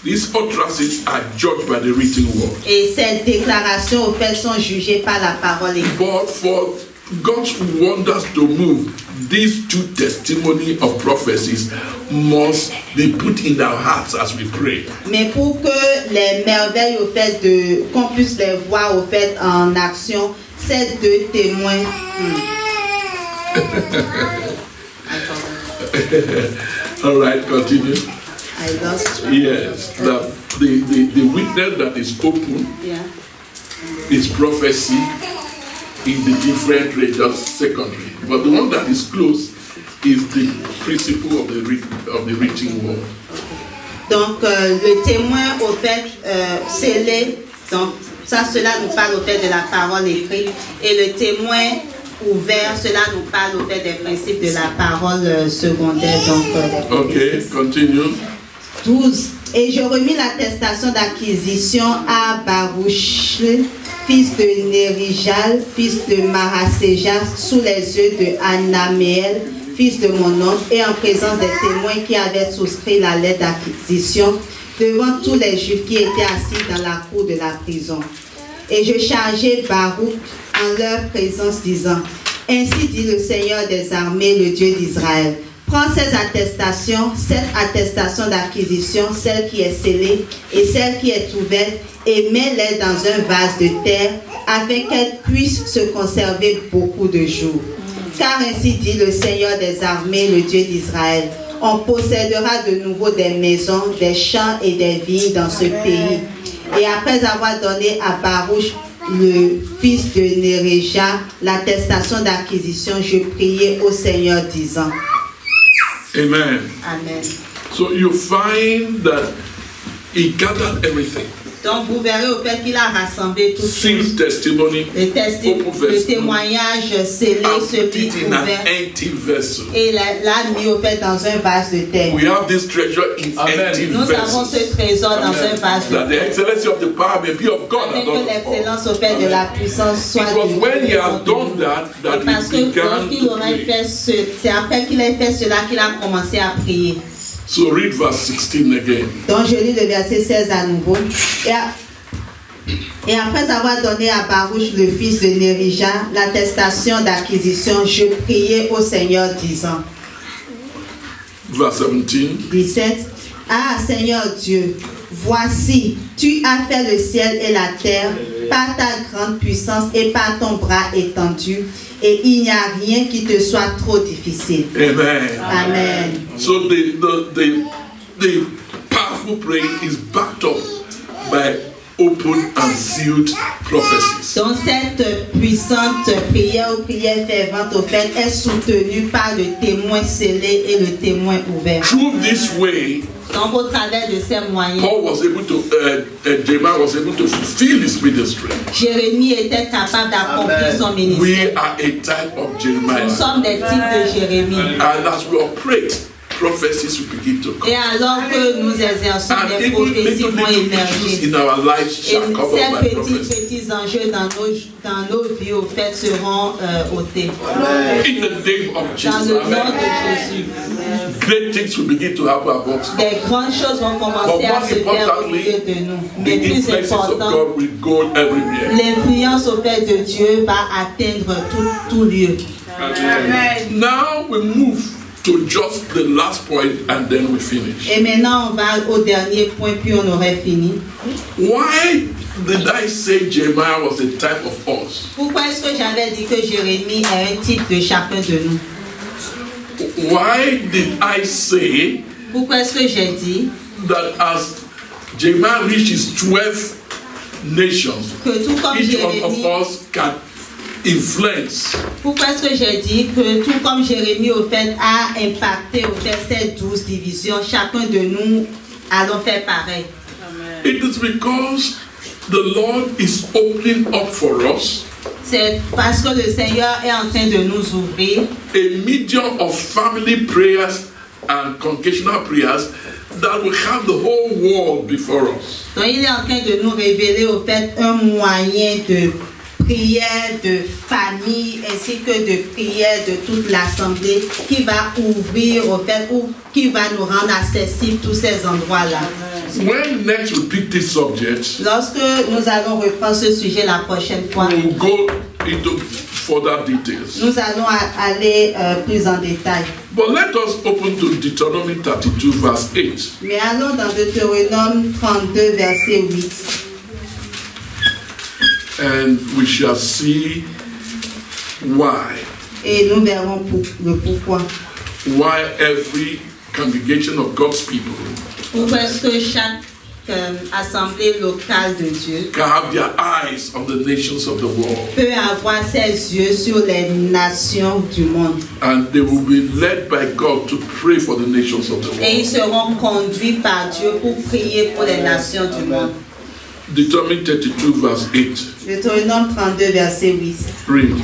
These utterances are judged by the written word. Et ces déclarations au fait sont jugées par la parole écrite. But for God's wonders to move, these two testimony of prophecies must be put in our hearts as we pray. Mais pour que les merveilles au fait de qu'on puisse les voir au fait en action, ces deux témoins. All right, continue. I lost. Yes, the witness that is open is prophecy in the different regions secondary. But the one that is close is the principle of the written word. Donc le témoin au fait scellé, donc cela nous parle au fait de la parole écrite, et le témoin ouvert, cela nous parle au fait des principes de la parole secondaire. Donc ok, continue. 12. Et je remis l'attestation d'acquisition à Baruch, fils de Nérijal, fils de Maraséja, sous les yeux de Anaméel, fils de mon oncle, et en présence des témoins qui avaient souscrit la lettre d'acquisition, devant tous les Juifs qui étaient assis dans la cour de la prison. Et je chargeai Baruch en leur présence, disant: Ainsi dit le Seigneur des armées, le Dieu d'Israël. Prends ces attestations, cette attestation d'acquisition, celle qui est scellée et celle qui est ouverte, et mets-les dans un vase de terre, afin qu'elles puissent se conserver beaucoup de jours. Car ainsi dit le Seigneur des armées, le Dieu d'Israël: on possédera de nouveau des maisons, des champs et des vignes dans ce pays. Et après avoir donné à Baruch, le fils de Néréja, l'attestation d'acquisition, je priai au Seigneur disant: Amen. Amen. So you find that he gathered everything. Donc vous verrez au fait qu'il a rassemblé tout Sealed testimony, le témoignage scellé, celui ouvert, et l'a mis au fait dans un vase de terre. We have this treasure in empty Nous avons ce trésor dans un vase de terre. That the excellency of the power may be of God. Afin que l'excellence au fait de la puissance soit de Dieu. When he has done that, parce que lorsqu'il aurait fait c'est après qu'il ait fait cela qu'il a commencé à prier. So read verse 16 again. Donc je lis le verset 16 à nouveau. Et après avoir donné à Baruch le fils de Nérija l'attestation d'acquisition, je priai au Seigneur disant: Verse 17. Ah Seigneur Dieu, voici, tu as fait le ciel et la terre par ta grande puissance et par ton bras étendu, et il n'y a rien qui te soit trop difficile. Amen. Amen. So the powerful prayer is backed up by open and sealed prophecies. Donc cette puissante prière ou prière fervente au fait est soutenue par le témoin scellé et le témoin ouvert. Through this way, donc au travers de ces moyens, Jeremiah was able to fulfill his ministry. Jérémie était capable d'accomplir son ministère. We are a type of Jeremiah. Nous sommes des types de Jérémie. And as we operate prophecies will begin to come. Et alors que nous exerçons And les even prophéties little vont issues émerger. in our lives Et shall come up by ces prophecy. petits enjeux dans nos vies, au fait, seront ôtés. In the name of Dans Jesus, le nom amen. de Jésus. Great things will begin to happen amongst us. Des grandes choses vont commencer à se faire au milieu de nous. The Mais plus influences of important, God will go everywhere. l'influence au fait de Dieu va atteindre tout lieu. Now we move to just the last point and then we finish. Et maintenant, on va au dernier point, puis on aurait fini. Why did I say Jeremiah was a type of us? Pourquoi est-ce que j'avais dit que Jérémie est un type de chacun de nous? Why did I say Pourquoi est-ce que j'ai dit that as Jeremiah reached his 12 nations, que tout comme each one of Jérémie, us can influence? pourquoi est-ce que j'ai dit que tout comme Jérémie au fait a impacté au fait ces 12 divisions, chacun de nous allons faire pareil? It is because the Lord is opening up for us C'est parce que le Seigneur est en train de nous ouvrir a medium of family prayers and congregational prayers that will have the whole world before us. Donc il est en train de nous révéler au fait un moyen de prière de famille ainsi que de prière de toute l'assemblée qui va ouvrir au fait ou qui va nous rendre accessibles tous ces endroits-là. When next we pick this subject, Lorsque nous allons reprendre ce sujet la prochaine fois, we will go into further details. nous allons aller plus en détail. But let us open to Deuteronomy 32 verse 8. Mais allons dans Deutéronome 32 verset 8. And we shall see why. Et nous verrons le pourquoi. Why every congregation of God's people Pourquoi est-ce que chaque assemblée locale de Dieu can have their eyes on the nations of the world. peut avoir ses yeux sur les nations du monde. And they will be led by God to pray for the nations of the Et ils world. seront conduits par Dieu pour prier pour les nations du monde. Deuteronomy 32 verse 8. Deutéronome 32 verset 8. Read.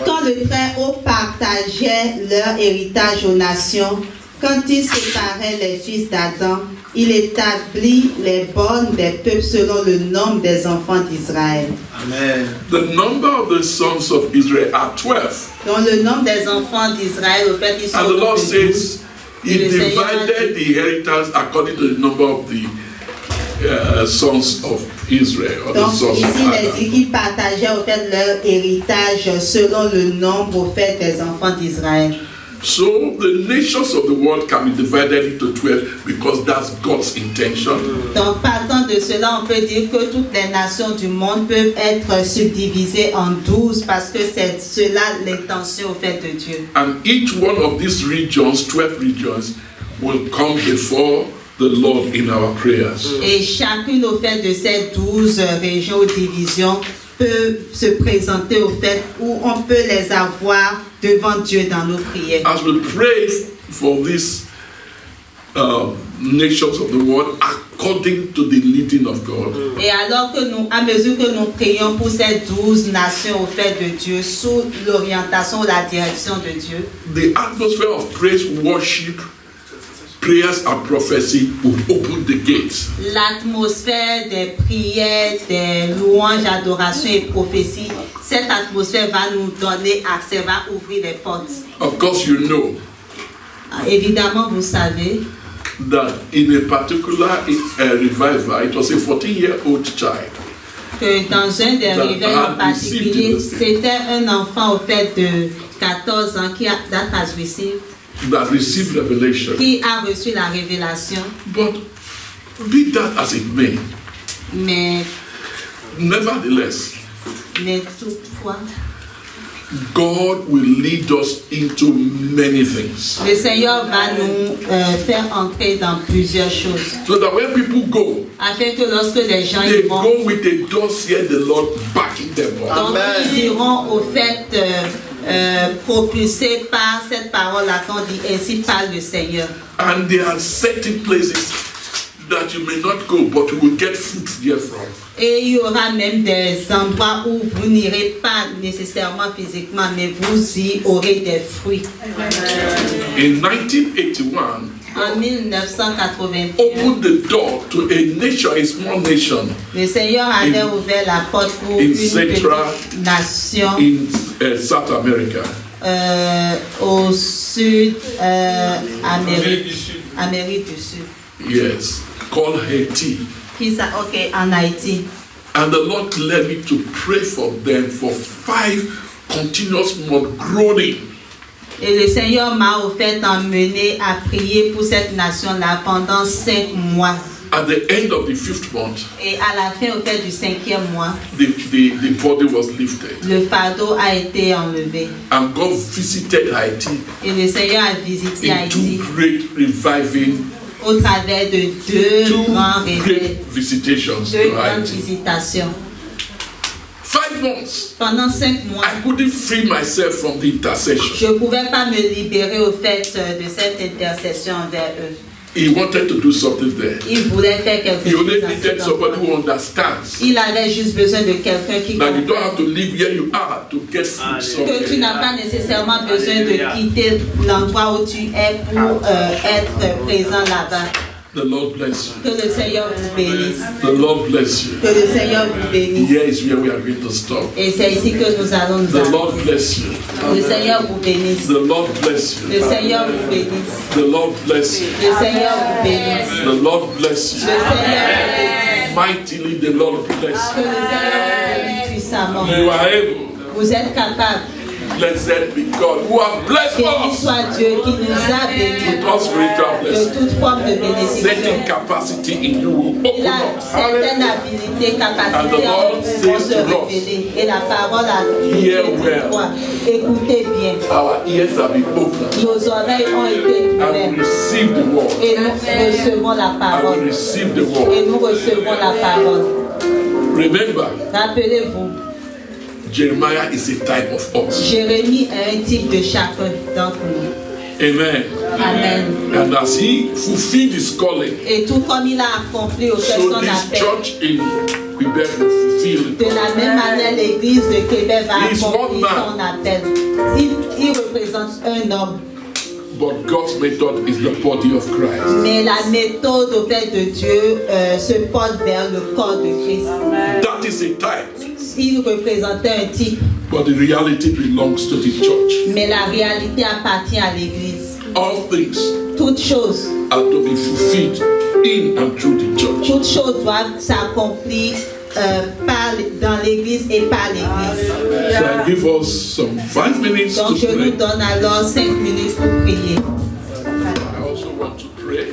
Quand le Très-Haut partageait leur héritage aux nations, quand il séparait les fils d'Adam, il établit les bornes des peuples selon le nombre des enfants d'Israël. Amen. The number of the sons of Israel are 12. Donc le nombre des enfants d'Israël, au fait, ils sont And the Lord de says He Le Seigneur a divided the inheritance according to the number of the sons of Israel. Or the Donc sons ici, of il est Adam. dit qu'ils partageaient au fait leur héritage selon le nombre au fait des enfants d'Israël. So the nations of the world can be divided into 12 because that's God's intention. Donc partant de cela, on peut dire que toutes les nations du monde peuvent être subdivisées en 12 parce que c'est cela l'intention au fait de Dieu. And each one of these regions, 12 regions, will come before the Lord in our prayers. Et chacune au fait de ces 12 régions ou divisions peut se présenter au fait où on peut les avoir devant Dieu dans nos prières. As we pray for these nations of the world according to the leading of God, Et alors que nous, à mesure que nous prions pour ces 12 nations au fait de Dieu, sous l'orientation, la direction de Dieu, the atmosphere of praise, worship, prayers and prophecy will open the gates. l'atmosphère des prières, des louanges, adoration et prophétie, cette atmosphère va nous donner accès, va ouvrir les portes. Of course, you know Évidemment, vous savez that in a particular revival, it was a 14-year-old child que dans un des réveils en particulier, c'était un enfant au fait de 14 ans qui a received revelation. qui a reçu la révélation. But be that as it may, Mais nevertheless, toutefois, God will lead us into many things. le Seigneur va nous faire entrer dans plusieurs choses. So that when people go, Afin que lorsque les gens they y vont, go with a dossier, the Lord backing them up. donc ils iront au fait propulsés par cette parole-là qu'on dit ainsi parle le Seigneur. And there are certain places that you may not go, but you will get fruit therefrom. Et il y aura même des endroits où vous n'irez pas nécessairement physiquement, mais vous y aurez des fruits. In 1981, En 1981, opened the door to a nation, a small nation, le Seigneur avait ouvert la porte pour une petite nation in South America. Au sud, Amérique du Sud. Yes, called Haiti. Ok, en Haïti. And the Lord led me to pray for them for 5 continuous months, groaning. Et le Seigneur m'a offert d'emmener à prier pour cette nation-là pendant 5 mois. At the end of the 5th month, Et à la fin, au fait du 5e mois, the body was lifted. le fardeau a été enlevé. And God visited Haiti Et le Seigneur a visité in Haïti 2 great reviving, au travers de 2 grands réveils, visitations 2 to grandes Haiti. visitations. 5 months. Pendant 5 mois, I couldn't free myself from the intercession. je ne pouvais pas me libérer au fait de cette intercession envers eux. He wanted to do something there. Il voulait faire quelque He chose. only dans needed cet somebody endroit. who understands Il avait juste besoin de quelqu'un qui that you don't comprend. have to live where you are to get food Que tu somewhere. n'as pas nécessairement besoin de quitter l'endroit où tu es pour être présent là-bas. The Lord bless you. Que le Seigneur vous bénisse. The Lord bless you. Que le Seigneur vous bénisse. Here is where we are going to stop. Et c'est ici que nous allons nous The arrêter. Lord bless you. Le Seigneur vous bénisse. The Lord bless you. Le Seigneur vous bénisse. The Lord bless you. Le Seigneur vous bénisse. The Lord bless Le you. Seigneur vous bénisse. Mightily, the Lord bless Que le Seigneur vous bénisse puissamment. you. You are able. Vous êtes capable. Blessed be God who has blessed Béni us soit Dieu qui nous a bénis with all spiritual de blessings. toute forme de bénédiction. Certain capacity in you will open Il a up. certaines habilités, And the capacités Lord à says se to us, révéler. Et la parole a Hear dit well. quoi? Écoutez bien. Our ears have been opened. Nos oreilles ont été And we ouvertes. receive the word. Et nous recevons la And we parole. receive the Et word. nous recevons la parole. Remember, Rappelez-vous, Jeremiah is a type of us. Jérémie est un type de chacun d'entre nous. Amen. Amen. And as he fulfilled his calling, Et tout comme il a accompli au fait so son this appel, church in Quebec will fulfill it. de la même manière, l'église de Québec va He is one accomplir man. son appel. Il représente un homme. But God's method is the body of Christ. Mais la méthode au fait de Dieu se porte vers le corps de Christ. That is a type. Il représentait un type, But the reality belongs to the church. mais la réalité appartient à l'église. All things Toutes choses, are to be fulfilled in and through the church. toutes choses doivent s'accomplir dans l'église et par l'église. So I give us some 5 minutes Donc to je nous pray. donne alors 5 minutes pour prier. I also want to pray